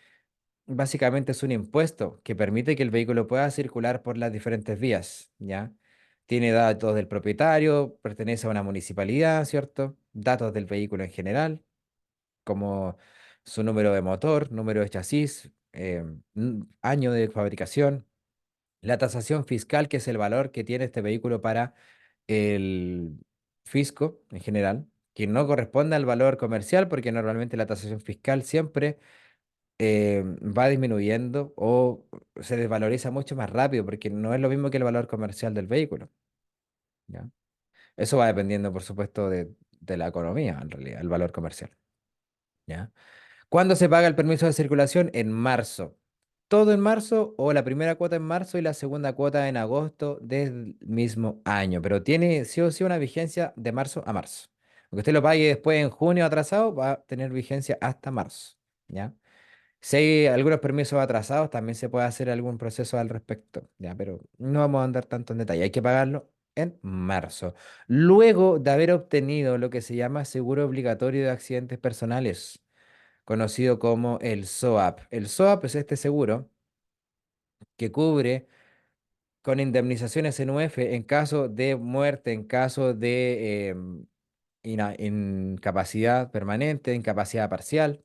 básicamente es un impuesto que permite que el vehículo pueda circular por las diferentes vías, ¿ya? Tiene datos del propietario, pertenece a una municipalidad, ¿cierto? Datos del vehículo en general, como su número de motor, número de chasis, año de fabricación, la tasación fiscal, que es el valor que tiene este vehículo para el fisco en general, que no corresponde al valor comercial, porque normalmente la tasación fiscal siempre va disminuyendo o se desvaloriza mucho más rápido, porque no es lo mismo que el valor comercial del vehículo, ¿ya? Eso va dependiendo, por supuesto, de la economía, en realidad, el valor comercial, ¿ya? ¿Cuándo se paga el permiso de circulación? En marzo. todo en marzo o la primera cuota en marzo y la segunda cuota en agosto del mismo año. Pero tiene sí o sí una vigencia de marzo a marzo. Aunque usted lo pague después en junio atrasado, va a tener vigencia hasta marzo. ¿Ya? Si hay algunos permisos atrasados, también se puede hacer algún proceso al respecto, ya, pero no vamos a andar tanto en detalle. Hay que pagarlo en marzo. Luego de haber obtenido lo que se llama seguro obligatorio de accidentes personales, conocido como el SOAP. El SOAP es este seguro que cubre con indemnizaciones en UF en caso de muerte, en caso de incapacidad permanente, incapacidad parcial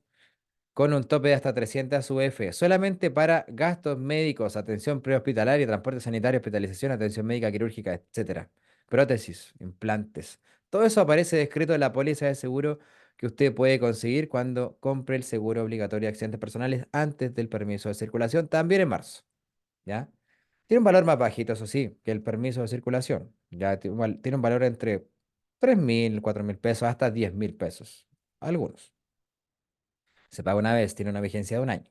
con un tope de hasta 300 UF, solamente para gastos médicos, atención prehospitalaria, transporte sanitario, hospitalización, atención médica quirúrgica, etcétera. Prótesis, implantes. Todo eso aparece descrito en la póliza de seguro que usted puede conseguir cuando compre el seguro obligatorio de accidentes personales antes del permiso de circulación, también en marzo, ¿ya? Tiene un valor más bajito, eso sí, que el permiso de circulación. Ya tiene un valor entre 3.000, 4.000 pesos, hasta 10.000 pesos. Algunos. Se paga una vez, tiene una vigencia de un año.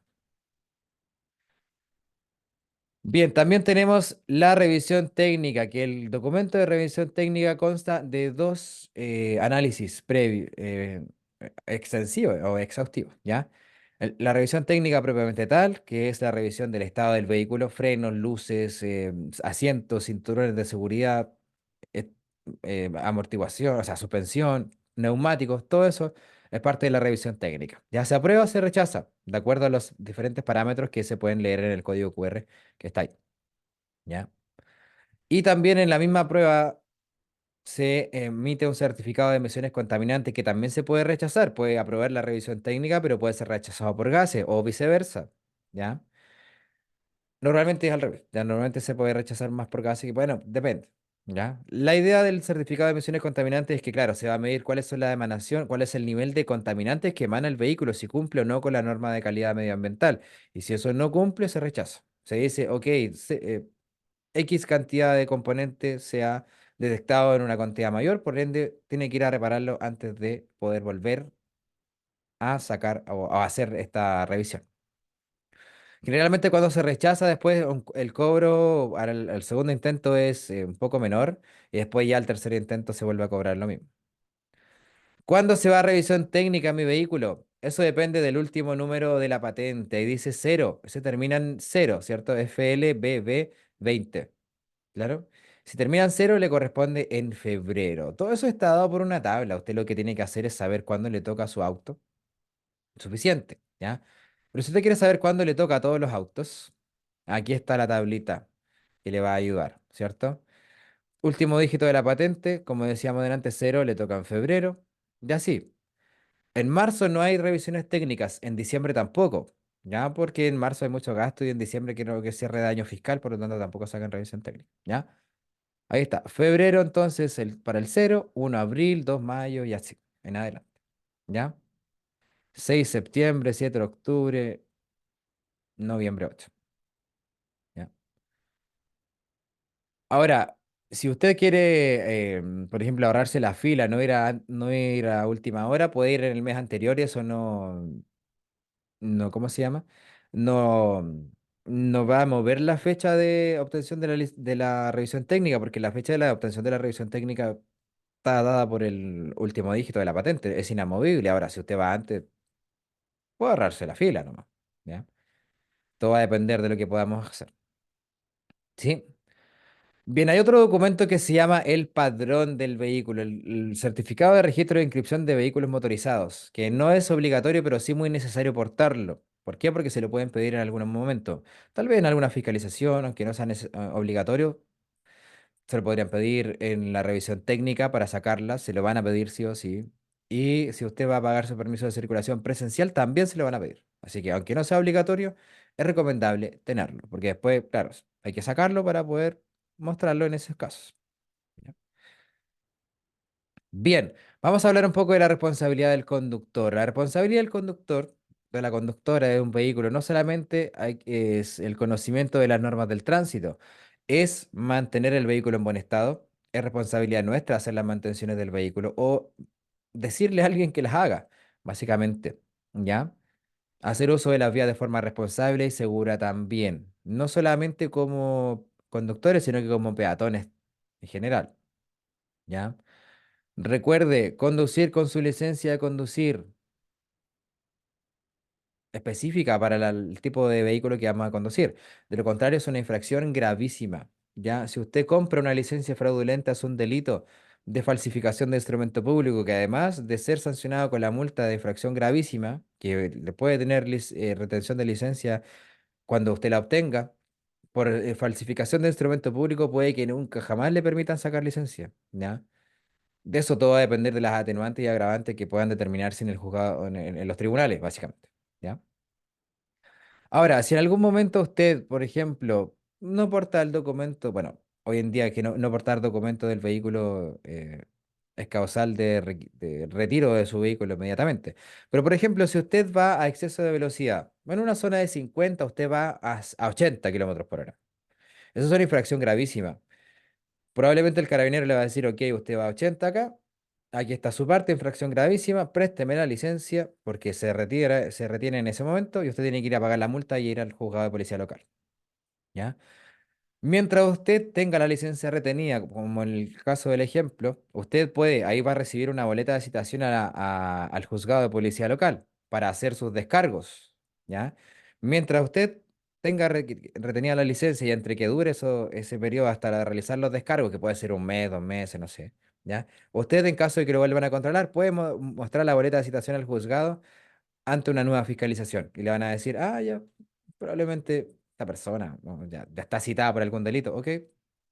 Bien, también tenemos la revisión técnica, que el documento de revisión técnica consta de dos análisis previos, extensivos o exhaustivos, ¿ya? La revisión técnica propiamente tal, que es la revisión del estado del vehículo, frenos, luces, asientos, cinturones de seguridad, eh, amortiguación, o sea, suspensión, neumáticos, todo eso es parte de la revisión técnica. Ya se aprueba o se rechaza, de acuerdo a los diferentes parámetros que se pueden leer en el código QR que está ahí. ¿Ya? Y también en la misma prueba se emite un certificado de emisiones contaminantes que también se puede rechazar. Puede aprobar la revisión técnica, pero puede ser rechazado por gases o viceversa. ¿Ya? Normalmente es al revés. Ya normalmente se puede rechazar más por gases que, bueno, depende. ¿Ya? La idea del certificado de emisiones contaminantes es que, claro, se va a medir cuáles son las emanación, cuál es el nivel de contaminantes que emana el vehículo, si cumple o no con la norma de calidad medioambiental. Y si eso no cumple, se rechaza. Se dice, ok, X cantidad de componentes se ha detectado en una cantidad mayor, por ende tiene que ir a repararlo antes de poder volver a sacar o a hacer esta revisión. Generalmente cuando se rechaza después el cobro al segundo intento es un poco menor y después ya al tercer intento se vuelve a cobrar lo mismo. ¿Cuándo se va a revisión técnica en mi vehículo? Eso depende del último número de la patente. Ahí dice cero, se termina en cero, ¿cierto? FLBB 20. Claro. Si termina en cero, le corresponde en febrero. Todo eso está dado por una tabla. Usted lo que tiene que hacer es saber cuándo le toca a su auto. Suficiente, ¿ya? Pero si usted quiere saber cuándo le toca a todos los autos, aquí está la tablita que le va a ayudar, ¿cierto? Último dígito de la patente, como decíamos delante, cero, le toca en febrero. Y así. En marzo no hay revisiones técnicas, en diciembre tampoco, ¿ya? Porque en marzo hay mucho gasto y en diciembre quiero que cierre de año fiscal, por lo tanto tampoco sacan revisión técnica, ¿ya? Ahí está. Febrero, entonces, para el cero, 1 abril, 2 mayo y así, en adelante. ¿Ya? 6 septiembre, 7 octubre, noviembre 8. ¿Ya? Ahora, si usted quiere, por ejemplo, ahorrarse la fila, no ir a última hora, puede ir en el mes anterior y eso no, ¿cómo se llama? No, no va a mover la fecha de obtención de la revisión técnica, porque la fecha de la obtención de la revisión técnica está dada por el último dígito de la patente, es inamovible. Ahora, si usted va antes, puede ahorrarse la fila nomás, ¿ya? Todo va a depender de lo que podamos hacer. ¿Sí? Bien, hay otro documento que se llama el padrón del vehículo, el certificado de registro de inscripción de vehículos motorizados, que no es obligatorio, pero sí muy necesario portarlo. ¿Por qué? Porque se lo pueden pedir en algún momento. Tal vez en alguna fiscalización, aunque no sea obligatorio, se lo podrían pedir en la revisión técnica para sacarla, se lo van a pedir sí o sí. Y si usted va a pagar su permiso de circulación presencial, también se lo van a pedir. Así que aunque no sea obligatorio, es recomendable tenerlo, porque después, claro, hay que sacarlo para poder mostrarlo en esos casos. ¿Ya? Bien, vamos a hablar un poco de la responsabilidad del conductor. La responsabilidad del conductor, de la conductora de un vehículo, no solamente es el conocimiento de las normas del tránsito, es mantener el vehículo en buen estado. Es responsabilidad nuestra hacer las mantenciones del vehículo o decirle a alguien que las haga, básicamente. ¿Ya? Hacer uso de las vías de forma responsable y segura también, no solamente como conductores, sino que como peatones en general, ¿ya? Recuerde, conducir con su licencia de conducir específica para el tipo de vehículo que vamos a conducir. De lo contrario, es una infracción gravísima, ¿ya? Si usted compra una licencia fraudulenta, es un delito de falsificación de instrumento público que además de ser sancionado con la multa de infracción gravísima, que le puede tener retención de licencia cuando usted la obtenga, por falsificación de instrumento público puede que nunca jamás le permitan sacar licencia, ¿ya? De eso todo va a depender de las atenuantes y agravantes que puedan determinarse en el juzgado, en los tribunales, básicamente, ¿ya? Ahora, si en algún momento usted, por ejemplo, no porta el documento, bueno, hoy en día que no portar documento del vehículo es causal de retiro de su vehículo inmediatamente. Pero, por ejemplo, si usted va a exceso de velocidad, en una zona de 50, usted va a 80 kilómetros por hora. Eso es una infracción gravísima. Probablemente el carabinero le va a decir, ok, usted va a 80 acá, aquí está su parte, infracción gravísima, présteme la licencia porque se retiene en ese momento y usted tiene que ir a pagar la multa y ir al juzgado de policía local, ¿ya? Mientras usted tenga la licencia retenida, como en el caso del ejemplo, usted puede, ahí va a recibir una boleta de citación al juzgado de policía local para hacer sus descargos, ¿ya? Mientras usted tenga retenida la licencia y entre que dure ese periodo hasta realizar los descargos, que puede ser un mes, 2 meses, no sé, ¿ya? Usted, en caso de que lo vuelvan a controlar, puede mostrar la boleta de citación al juzgado ante una nueva fiscalización y le van a decir, ah, ya, probablemente esta persona no, ya está citada por algún delito, ok,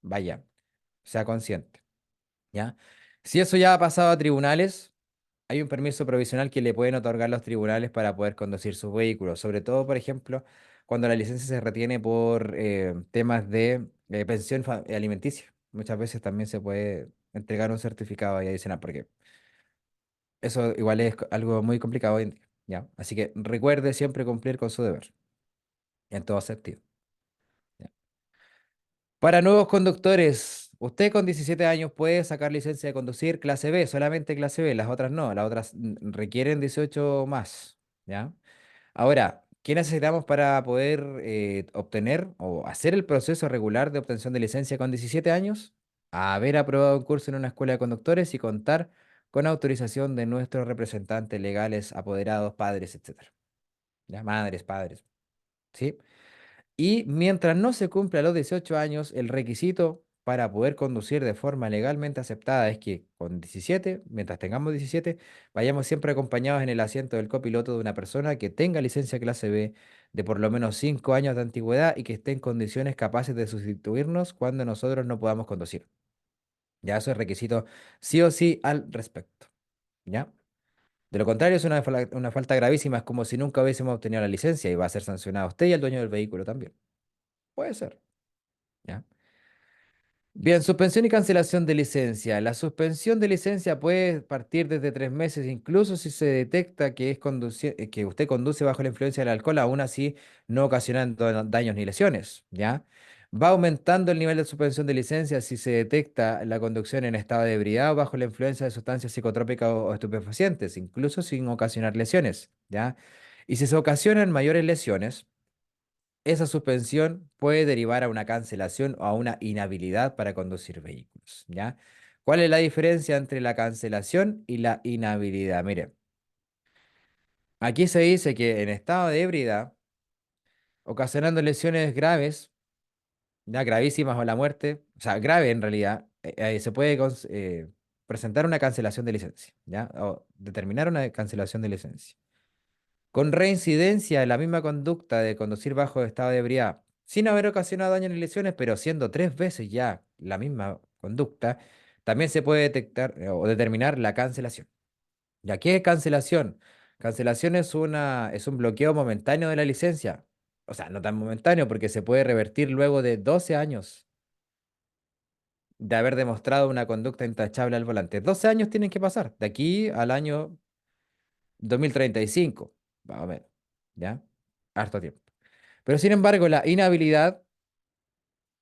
vaya, sea consciente, ¿ya? Si eso ya ha pasado a tribunales, hay un permiso provisional que le pueden otorgar los tribunales para poder conducir sus vehículos, sobre todo, por ejemplo, cuando la licencia se retiene por temas de pensión alimenticia. Muchas veces también se puede entregar un certificado ahí adicional, porque eso igual es algo muy complicado hoy en día, ¿ya? Así que recuerde siempre cumplir con su deber, en todo sentido. ¿Ya? Para nuevos conductores, usted con 17 años puede sacar licencia de conducir clase B, solamente clase B, las otras no, las otras requieren 18 más, ¿ya? Ahora, ¿qué necesitamos para poder obtener o hacer el proceso regular de obtención de licencia con 17 años? Haber aprobado un curso en una escuela de conductores y contar con autorización de nuestros representantes legales, apoderados, padres, etcétera. ¿Ya? Madres, padres, ¿sí? Y mientras no se cumpla los 18 años, el requisito para poder conducir de forma legalmente aceptada es que con 17, mientras tengamos 17, vayamos siempre acompañados en el asiento del copiloto de una persona que tenga licencia clase B de por lo menos 5 años de antigüedad y que esté en condiciones capaces de sustituirnos cuando nosotros no podamos conducir. Ya eso es requisito sí o sí al respecto. ¿Ya? De lo contrario, es una falta gravísima, es como si nunca hubiésemos obtenido la licencia y va a ser sancionado usted y el dueño del vehículo también. Puede ser. ¿Ya? Bien, suspensión y cancelación de licencia. La suspensión de licencia puede partir desde 3 meses, incluso si se detecta que, que usted conduce bajo la influencia del alcohol, aún así no ocasionando daños ni lesiones, ¿ya? Va aumentando el nivel de suspensión de licencia si se detecta la conducción en estado de ebriedad o bajo la influencia de sustancias psicotrópicas o estupefacientes, incluso sin ocasionar lesiones, ¿ya? Y si se ocasionan mayores lesiones, esa suspensión puede derivar a una cancelación o a una inhabilidad para conducir vehículos, ¿ya? ¿Cuál es la diferencia entre la cancelación y la inhabilidad? Mire, aquí se dice que en estado de ebriedad, ocasionando lesiones graves, ya gravísimas o la muerte, o sea, grave en realidad, se puede presentar una cancelación de licencia, ¿ya? O determinar una cancelación de licencia. Con reincidencia en la misma conducta de conducir bajo estado de ebriedad, sin haber ocasionado daño ni lesiones, pero siendo 3 veces ya la misma conducta, también se puede detectar o determinar la cancelación. ¿Ya qué es cancelación? Cancelación es un bloqueo momentáneo de la licencia. O sea, no tan momentáneo porque se puede revertir luego de 12 años de haber demostrado una conducta intachable al volante. 12 años tienen que pasar, de aquí al año 2035, más o menos. ¿Ya? Harto tiempo. Pero sin embargo, la inhabilidad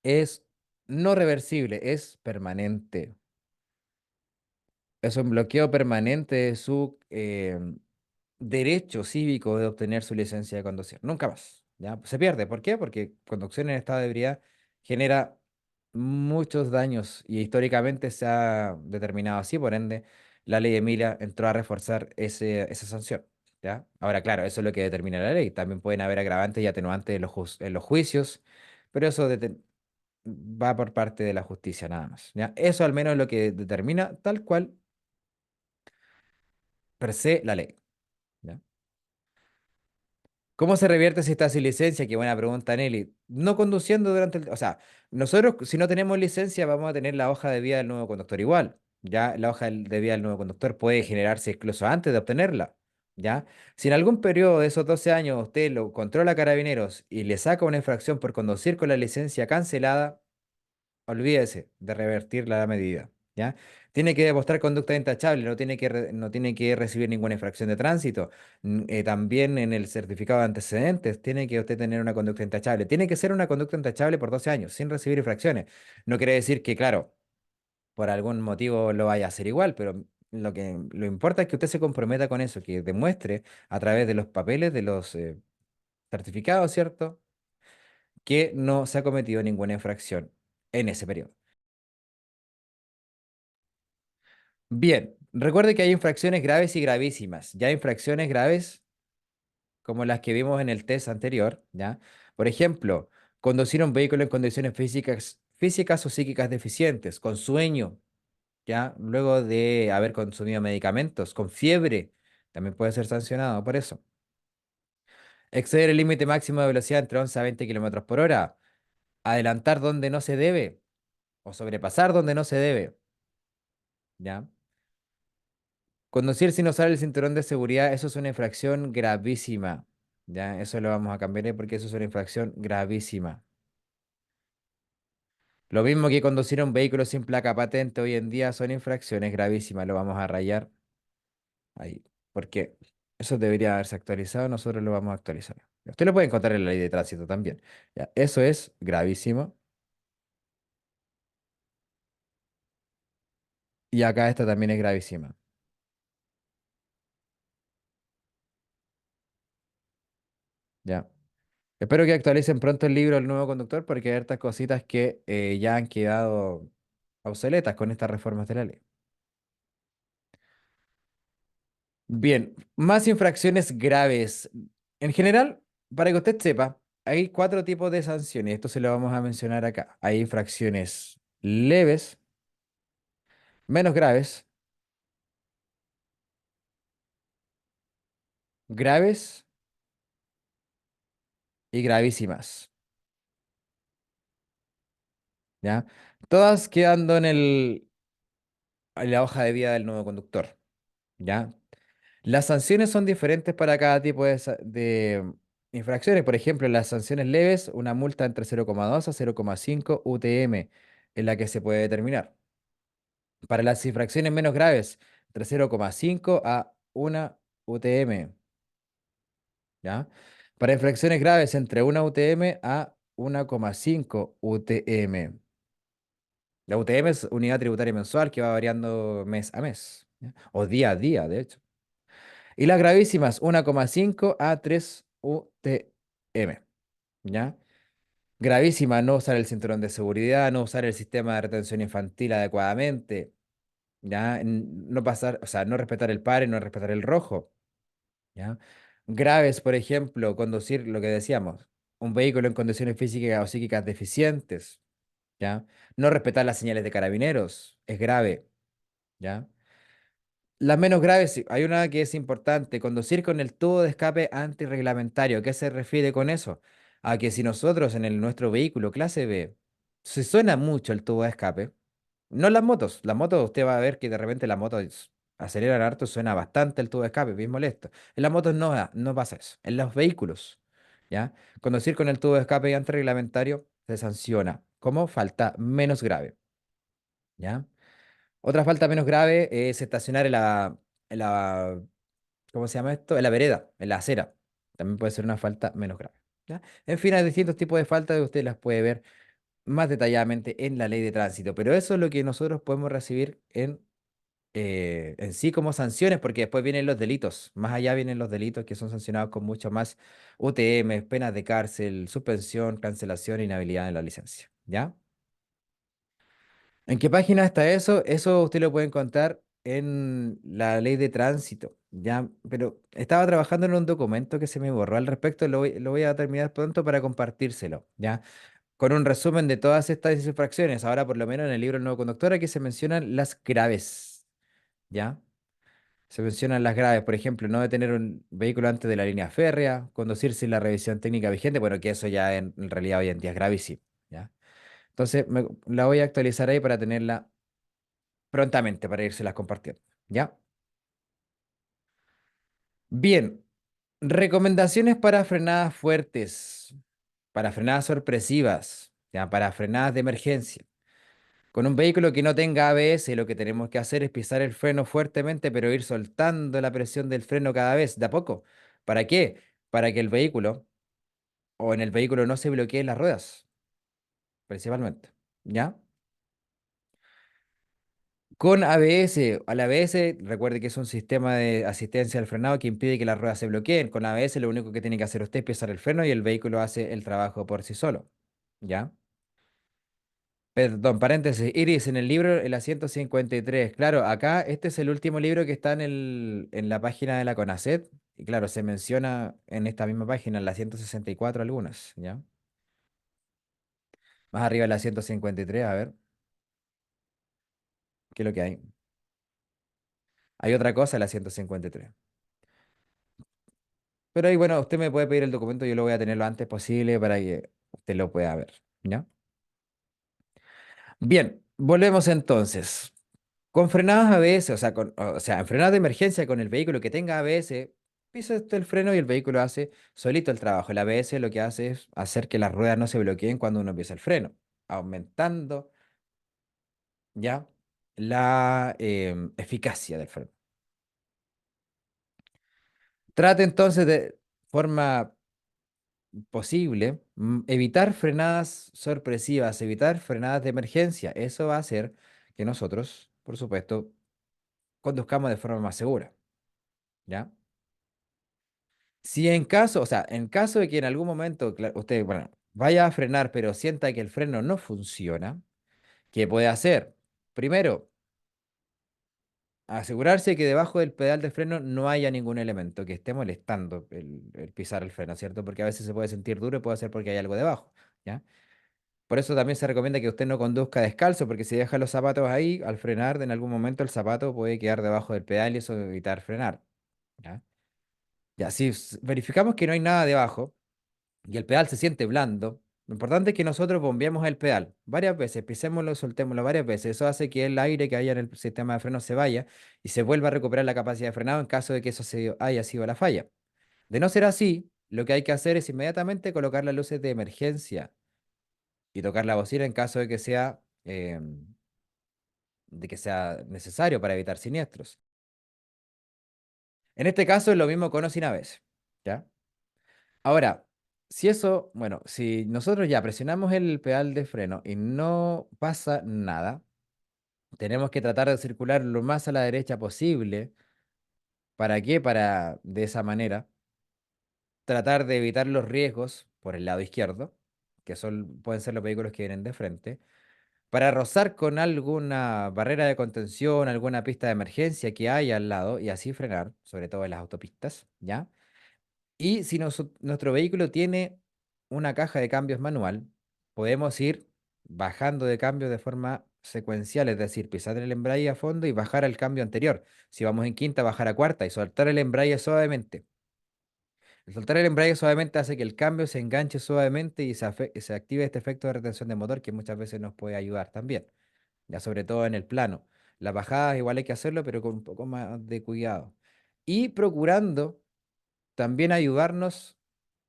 es no reversible, es permanente. Es un bloqueo permanente de su derecho cívico de obtener su licencia de conducir. Nunca más. ¿Ya? Se pierde. ¿Por qué? Porque conducción en estado de ebriedad genera muchos daños y históricamente se ha determinado así. Por ende, la ley de Emilia entró a reforzar esa sanción. ¿Ya? Ahora, claro, eso es lo que determina la ley. También pueden haber agravantes y atenuantes en los juicios, pero eso va por parte de la justicia nada más. ¿Ya? Eso al menos es lo que determina tal cual per se la ley. ¿Ya? ¿Cómo se revierte si está sin licencia? Qué buena pregunta, Nelly. No conduciendo durante el... O sea, nosotros si no tenemos licencia vamos a tener la hoja de vida del nuevo conductor igual. Ya la hoja de vida del nuevo conductor puede generarse incluso antes de obtenerla. ¿Ya? Si en algún periodo de esos 12 años usted lo controla Carabineros y le saca una infracción por conducir con la licencia cancelada, olvídese de revertir la medida, ¿ya? Tiene que demostrar conducta intachable, no tiene que recibir ninguna infracción de tránsito. También en el certificado de antecedentes tiene que usted tener una conducta intachable. Tiene que ser una conducta intachable por 12 años, sin recibir infracciones. No quiere decir que, claro, por algún motivo lo vaya a hacer igual, pero lo importa es que usted se comprometa con eso, que demuestre a través de los papeles, de los certificados, ¿cierto? Que no se ha cometido ninguna infracción en ese periodo. Bien, recuerde que hay infracciones graves y gravísimas. Ya infracciones graves como las que vimos en el test anterior, ¿ya? Por ejemplo, conducir un vehículo en condiciones físicas o psíquicas deficientes, con sueño, ¿ya? Luego de haber consumido medicamentos, con fiebre, también puede ser sancionado por eso. Exceder el límite máximo de velocidad entre 11 a 20 kilómetros por hora. Adelantar donde no se debe o sobrepasar donde no se debe, ¿ya? Conducir sin usar el cinturón de seguridad, eso es una infracción gravísima. Ya, eso lo vamos a cambiar porque eso es una infracción gravísima. Lo mismo que conducir un vehículo sin placa patente hoy en día son infracciones gravísimas. Lo vamos a rayar ahí. Porque eso debería haberse actualizado, nosotros lo vamos a actualizar. Usted lo puede encontrar en la ley de tránsito también. Ya, eso es gravísimo. Y acá esta también es gravísima. Ya. Espero que actualicen pronto el libro El nuevo conductor porque hay hartas cositas que ya han quedado obsoletas con estas reformas de la ley. Bien, más infracciones graves. En general, para que usted sepa, hay cuatro tipos de sanciones. Esto se lo vamos a mencionar acá. Hay infracciones leves, menos graves, graves y gravísimas. ¿Ya? Todas quedando en la hoja de vida del nuevo conductor. ¿Ya? Las sanciones son diferentes para cada tipo de infracciones. Por ejemplo, las sanciones leves, una multa entre 0,2 a 0,5 UTM en la que se puede determinar. Para las infracciones menos graves, entre 0,5 a 1 UTM, ¿ya? Para infracciones graves, entre 1 UTM a 1,5 UTM. La UTM es unidad tributaria mensual que va variando mes a mes, ¿ya? O día a día, de hecho. Y las gravísimas, 1,5 a 3 UTM, ¿ya? Gravísima, no usar el cinturón de seguridad, no usar el sistema de retención infantil adecuadamente, ¿ya? No pasar, o sea, no respetar el pare, no respetar el rojo, ¿ya? Graves, por ejemplo, conducir lo que decíamos, un vehículo en condiciones físicas o psíquicas deficientes, ¿ya? No respetar las señales de carabineros, es grave, ¿ya? Las menos graves, sí, hay una que es importante, conducir con el tubo de escape antirreglamentario. ¿Qué se refiere con eso? A que si nosotros en nuestro vehículo clase B se suena mucho el tubo de escape, no las motos usted va a ver que de repente las motos aceleran harto, suena bastante el tubo de escape, bien molesto. En las motos no, no pasa eso, en los vehículos, ¿ya? Conducir con el tubo de escape antirreglamentario se sanciona como falta menos grave, ¿ya? Otra falta menos grave es estacionar en la, ¿cómo se llama esto? En la vereda, en la acera. También puede ser una falta menos grave. ¿Ya? En fin, hay distintos tipos de faltas que usted las puede ver más detalladamente en la ley de tránsito. Pero eso es lo que nosotros podemos recibir en en sí como sanciones, porque después vienen los delitos. Más allá vienen los delitos que son sancionados con mucho más UTM, penas de cárcel, suspensión, cancelación e inhabilidad de la licencia. ¿Ya? ¿En qué página está eso? Eso usted lo puede encontrar en la ley de tránsito. Ya, pero estaba trabajando en un documento que se me borró al respecto, lo voy a terminar pronto para compartírselo, ¿ya? Con un resumen de todas estas infracciones. Ahora, por lo menos en el libro El nuevo conductor, aquí se mencionan las graves, ¿ya? Se mencionan las graves, por ejemplo, no detener un vehículo antes de la línea férrea, conducir sin la revisión técnica vigente, bueno, que eso ya en realidad hoy en día es gravísimo, ¿ya? Entonces, la voy a actualizar ahí para tenerla prontamente, para irselas compartiendo, ¿ya? Bien, recomendaciones para frenadas fuertes, para frenadas sorpresivas, ¿ya? Para frenadas de emergencia. Con un vehículo que no tenga ABS, lo que tenemos que hacer es pisar el freno fuertemente, pero ir soltando la presión del freno cada vez, de a poco. ¿Para qué? Para que el vehículo o en el vehículo no se bloqueen las ruedas, principalmente. ¿Ya? Con ABS, al ABS, recuerde que es un sistema de asistencia al frenado que impide que las ruedas se bloqueen. Con ABS lo único que tiene que hacer usted es pisar el freno y el vehículo hace el trabajo por sí solo. ¿Ya? Perdón, paréntesis, Iris, en el libro el asiento 53. Claro, acá este es el último libro que está en la página de la CONACET. Y claro, se menciona en esta misma página, en la 164 algunas, ¿ya? Más arriba la 153, a ver, ¿qué es lo que hay? Hay otra cosa en la 153. Pero ahí, bueno, usted me puede pedir el documento, yo lo voy a tener lo antes posible para que usted lo pueda ver, ¿ya? Bien, volvemos entonces. Con frenadas ABS, o sea, en frenadas de emergencia con el vehículo que tenga ABS, pisa usted el freno y el vehículo hace solito el trabajo. El ABS lo que hace es hacer que las ruedas no se bloqueen cuando uno pisa el freno, aumentando ya la eficacia del freno. Trate entonces de forma posible evitar frenadas sorpresivas, evitar frenadas de emergencia. Eso va a hacer que nosotros, por supuesto, conduzcamos de forma más segura, ¿ya? Si en caso, o sea, en caso de que en algún momento usted, bueno, vaya a frenar, pero sienta que el freno no funciona, ¿qué puede hacer? Primero, asegurarse que debajo del pedal de freno no haya ningún elemento que esté molestando el pisar el freno, ¿cierto? Porque a veces se puede sentir duro y puede ser porque hay algo debajo, ¿ya? Por eso también se recomienda que usted no conduzca descalzo, porque si deja los zapatos ahí, al frenar, en algún momento el zapato puede quedar debajo del pedal y eso evitar frenar, ¿ya? Ya, si verificamos que no hay nada debajo, y el pedal se siente blando, lo importante es que nosotros bombeemos el pedal varias veces, pisémoslo, soltémoslo varias veces. Eso hace que el aire que haya en el sistema de freno se vaya y se vuelva a recuperar la capacidad de frenado en caso de que eso haya sido la falla. De no ser así, lo que hay que hacer es inmediatamente colocar las luces de emergencia y tocar la bocina en caso de que sea necesario para evitar siniestros. En este caso es lo mismo con o sin ABS, ¿ya? Ahora, si eso, bueno, si nosotros ya presionamos el pedal de freno y no pasa nada, tenemos que tratar de circular lo más a la derecha posible. ¿Para qué? Para, de esa manera, tratar de evitar los riesgos por el lado izquierdo, que pueden ser los vehículos que vienen de frente, para rozar con alguna barrera de contención, alguna pista de emergencia que haya al lado y así frenar, sobre todo en las autopistas, ¿ya? Y si nuestro vehículo tiene una caja de cambios manual, podemos ir bajando de cambios de forma secuencial, es decir, pisar el embrague a fondo y bajar al cambio anterior. Si vamos en quinta, bajar a cuarta y soltar el embrague suavemente. El soltar el embrague suavemente hace que el cambio se enganche suavemente y se active este efecto de retención de motor que muchas veces nos puede ayudar también, ya sobre todo en el plano. Las bajadas igual hay que hacerlo, pero con un poco más de cuidado. Y procurando también ayudarnos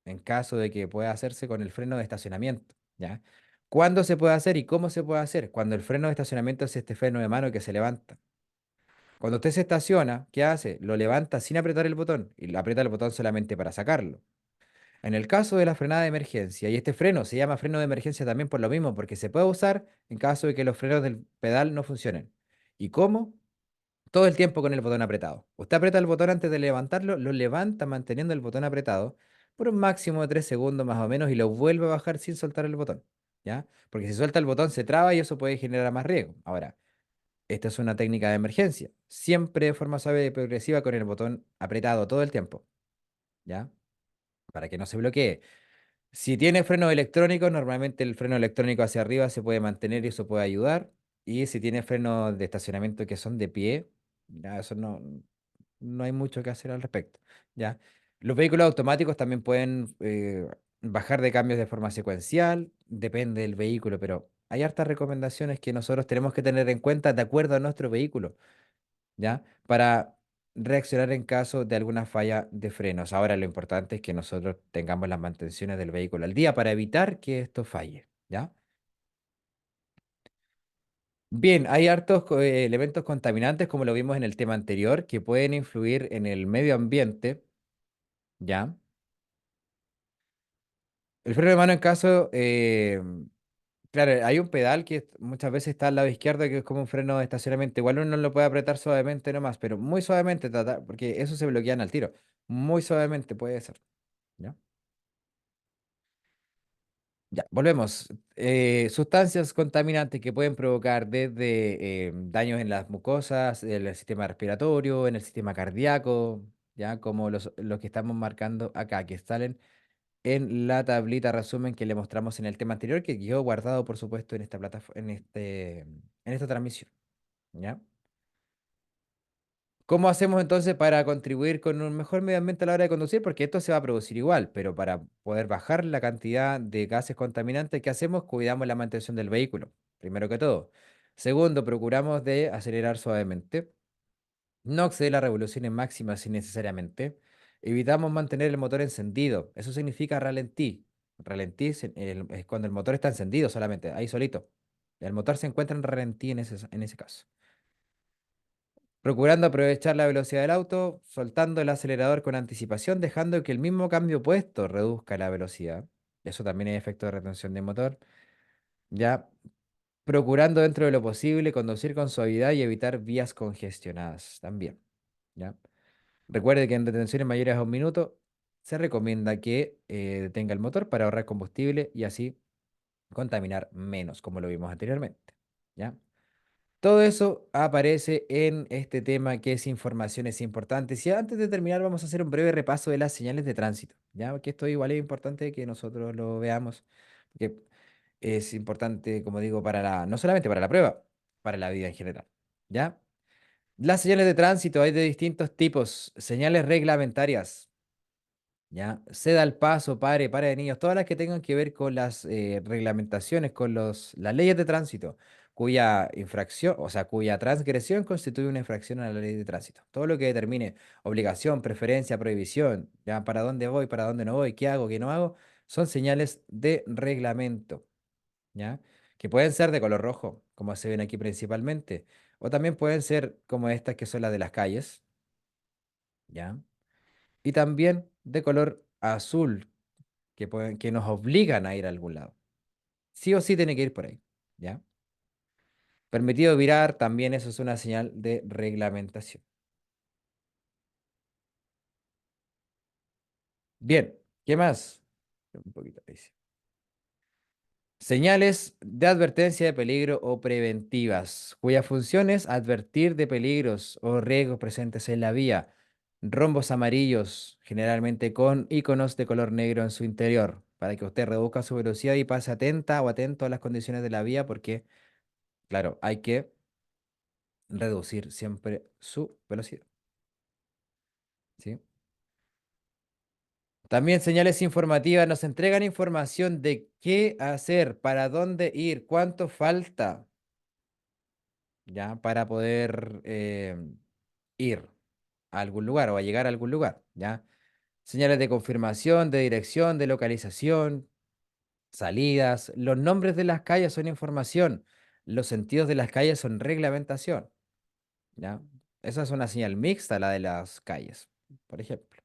en caso de que pueda hacerse con el freno de estacionamiento, ¿ya? ¿Cuándo se puede hacer y cómo se puede hacer? Cuando el freno de estacionamiento es este freno de mano que se levanta. Cuando usted se estaciona, ¿qué hace? Lo levanta sin apretar el botón y aprieta el botón solamente para sacarlo. En el caso de la frenada de emergencia, y este freno se llama freno de emergencia también por lo mismo, porque se puede usar en caso de que los frenos del pedal no funcionen. ¿Y cómo? todo el tiempo con el botón apretado. Usted aprieta el botón antes de levantarlo, lo levanta manteniendo el botón apretado por un máximo de 3 segundos más o menos y lo vuelve a bajar sin soltar el botón, ¿ya? Porque si suelta el botón se traba y eso puede generar más riesgo. Ahora, esta es una técnica de emergencia, siempre de forma suave y progresiva con el botón apretado todo el tiempo, ¿ya? Para que no se bloquee. Si tiene freno electrónico, normalmente el freno electrónico hacia arriba se puede mantener y eso puede ayudar. Y si tiene frenos de estacionamiento que son de pie, ya eso no hay mucho que hacer al respecto, ¿ya? Los vehículos automáticos también pueden bajar de cambios de forma secuencial, depende del vehículo, pero hay hartas recomendaciones que nosotros tenemos que tener en cuenta de acuerdo a nuestro vehículo, ¿ya? Para reaccionar en caso de alguna falla de frenos. Ahora lo importante es que nosotros tengamos las mantenciones del vehículo al día para evitar que esto falle, ¿ya? Bien, hay hartos elementos contaminantes, como lo vimos en el tema anterior, que pueden influir en el medio ambiente, ¿ya? El freno de mano en caso, claro, hay un pedal que muchas veces está al lado izquierdo, que es como un freno de estacionamiento. Igual uno lo puede apretar suavemente nomás, pero muy suavemente, porque eso se bloquean al tiro. Muy suavemente puede ser, ¿ya? Ya, volvemos. Sustancias contaminantes que pueden provocar desde daños en las mucosas, en el sistema respiratorio, en el sistema cardíaco, ya como los que estamos marcando acá, que salen en la tablita resumen que le mostramos en el tema anterior, que quedó guardado, por supuesto, en esta plataforma, en esta transmisión. ¿Ya? ¿Cómo hacemos entonces para contribuir con un mejor medio ambiente a la hora de conducir? Porque esto se va a producir igual, pero para poder bajar la cantidad de gases contaminantes que hacemos, cuidamos la mantención del vehículo, primero que todo. Segundo, procuramos de acelerar suavemente, no exceder las revoluciones máximas innecesariamente. Evitamos mantener el motor encendido. Eso significa ralentí. Ralentí es cuando el motor está encendido solamente, ahí solito. El motor se encuentra en ralentí en ese caso. Procurando aprovechar la velocidad del auto, soltando el acelerador con anticipación, dejando que el mismo cambio puesto reduzca la velocidad. Eso también es efecto de retención de motor. Ya procurando dentro de lo posible conducir con suavidad y evitar vías congestionadas también. ¿Ya? Recuerde que en detenciones mayores a 1 minuto se recomienda que detenga el motor para ahorrar combustible y así contaminar menos, como lo vimos anteriormente. ¿Ya? Todo eso aparece en este tema que es informaciones importantes. Y antes de terminar, vamos a hacer un breve repaso de las señales de tránsito, ¿ya? Porque esto igual es importante que nosotros lo veamos, que es importante, como digo, no solamente para la prueba, para la vida en general, ¿ya? Las señales de tránsito hay de distintos tipos. Señales reglamentarias, ¿ya? Ceda el paso, pare de niños, todas las que tengan que ver con las reglamentaciones, con las leyes de tránsito, cuya infracción, o sea, cuya transgresión constituye una infracción a la ley de tránsito. Todo lo que determine obligación, preferencia, prohibición, ¿ya? Para dónde voy, para dónde no voy, qué hago, qué no hago, son señales de reglamento, ¿ya? Que pueden ser de color rojo, como se ven aquí principalmente, o también pueden ser como estas que son las de las calles, ¿ya? Y también de color azul, que nos obligan a ir a algún lado. Sí o sí tiene que ir por ahí, ¿ya? Permitido virar, también eso es una señal de reglamentación. Bien, ¿qué más? Un poquito ahí sí. Señales de advertencia de peligro o preventivas, cuya función es advertir de peligros o riesgos presentes en la vía. Rombos amarillos, generalmente con iconos de color negro en su interior, para que usted reduzca su velocidad y pase atenta o atento a las condiciones de la vía, porque, claro, hay que reducir siempre su velocidad, ¿sí? También señales informativas nos entregan información de qué hacer, para dónde ir, cuánto falta, ¿ya? Para poder ir a algún lugar o a llegar a algún lugar, ¿ya? Señales de confirmación, de dirección, de localización, salidas. Los nombres de las calles son información. Los sentidos de las calles son reglamentación, ¿ya? Esa es una señal mixta, la de las calles, por ejemplo.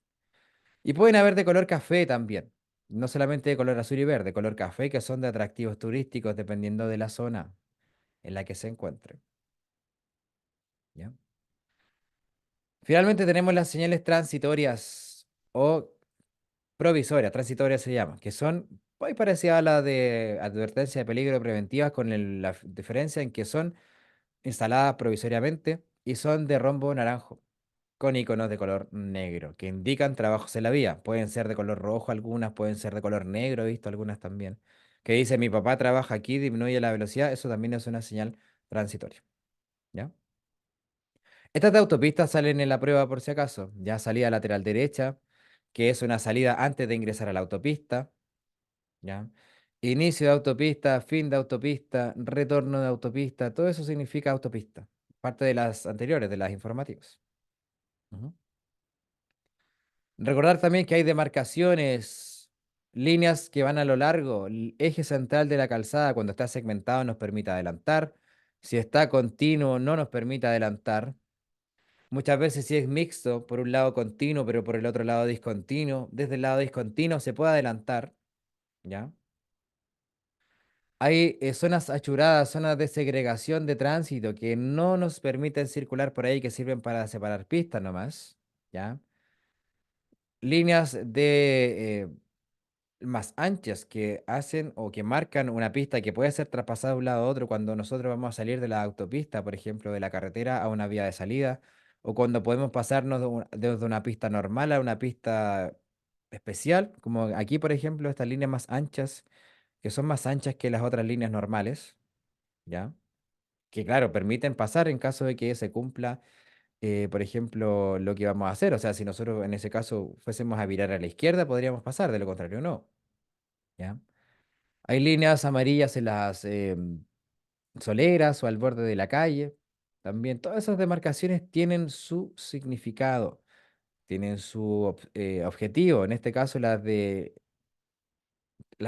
Y pueden haber de color café también. No solamente de color azul y verde, color café, que son de atractivos turísticos dependiendo de la zona en la que se encuentren, ¿ya? Finalmente tenemos las señales transitorias o provisorias, transitorias se llama, que son muy parecidas a la de advertencia de peligro preventiva con la diferencia en que son instaladas provisoriamente y son de rombo naranjo, con iconos de color negro, que indican trabajos en la vía. Pueden ser de color rojo algunas, pueden ser de color negro, he visto algunas también. Que dice, mi papá trabaja aquí, disminuye la velocidad, eso también es una señal transitoria, ¿ya? Estas de autopistas salen en la prueba por si acaso. Ya salida lateral derecha, que es una salida antes de ingresar a la autopista, ¿ya? Inicio de autopista, fin de autopista, retorno de autopista, todo eso significa autopista. Parte de las anteriores, de las informativas. Ujú. Recordar también que hay demarcaciones, líneas que van a lo largo. El eje central de la calzada, cuando está segmentado, nos permite adelantar. Si está continuo, no nos permite adelantar. Muchas veces si es mixto, por un lado continuo, pero por el otro lado discontinuo. Desde el lado discontinuo se puede adelantar, ¿ya? Hay zonas achuradas, zonas de segregación de tránsito que no nos permiten circular por ahí, que sirven para separar pistas nomás, ¿ya? Líneas de más anchas que hacen o que marcan una pista que puede ser traspasada de un lado a otro cuando nosotros vamos a salir de la autopista, por ejemplo, de la carretera a una vía de salida, o cuando podemos pasarnos desde una pista normal a una pista especial, como aquí, por ejemplo, estas líneas más anchas, que son más anchas que las otras líneas normales, ¿ya? Que claro, permiten pasar en caso de que se cumpla, por ejemplo, lo que vamos a hacer. O sea, si nosotros en ese caso fuésemos a virar a la izquierda, podríamos pasar, de lo contrario, no, ¿ya? Hay líneas amarillas en las soleras o al borde de la calle. También todas esas demarcaciones tienen su significado, tienen su objetivo. En este caso, las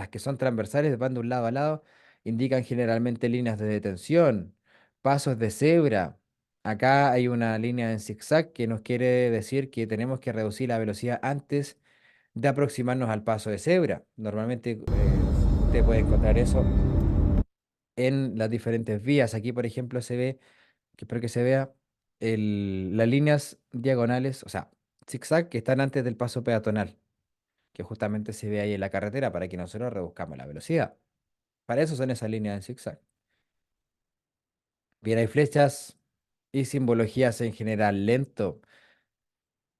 que son transversales van de un lado a lado, indican generalmente líneas de detención, pasos de cebra. Acá hay una línea en zigzag que nos quiere decir que tenemos que reducir la velocidad antes de aproximarnos al paso de cebra. Normalmente usted puede encontrar eso en las diferentes vías. Aquí, por ejemplo, se ve, que espero que se vea, las líneas diagonales, o sea, zigzag que están antes del paso peatonal, que justamente se ve ahí en la carretera para que nosotros reduzcamos la velocidad. Para eso son esas líneas en zigzag. Bien, hay flechas y simbologías en general, lento,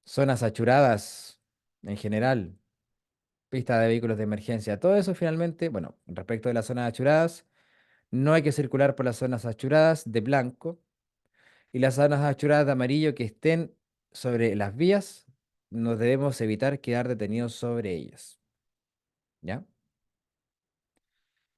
zonas achuradas en general, pista de vehículos de emergencia. Todo eso finalmente, bueno, respecto de las zonas achuradas, no hay que circular por las zonas achuradas de blanco y las zonas achuradas de amarillo que estén sobre las vías, nos debemos evitar quedar detenidos sobre ellas. ¿Ya?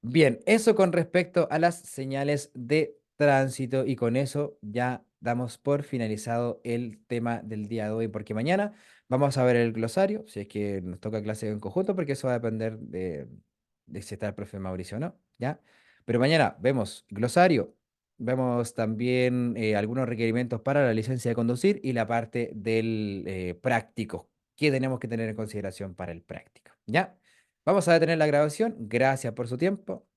Bien, eso con respecto a las señales de tránsito y con eso ya damos por finalizado el tema del día de hoy, porque mañana vamos a ver el glosario, si es que nos toca clase en conjunto, porque eso va a depender de si está el profe Mauricio o no, ¿ya? Pero mañana vemos glosario, vemos también algunos requerimientos para la licencia de conducir y la parte del práctico, que tenemos que tener en consideración para el práctico, ¿ya? Vamos a detener la grabación. Gracias por su tiempo.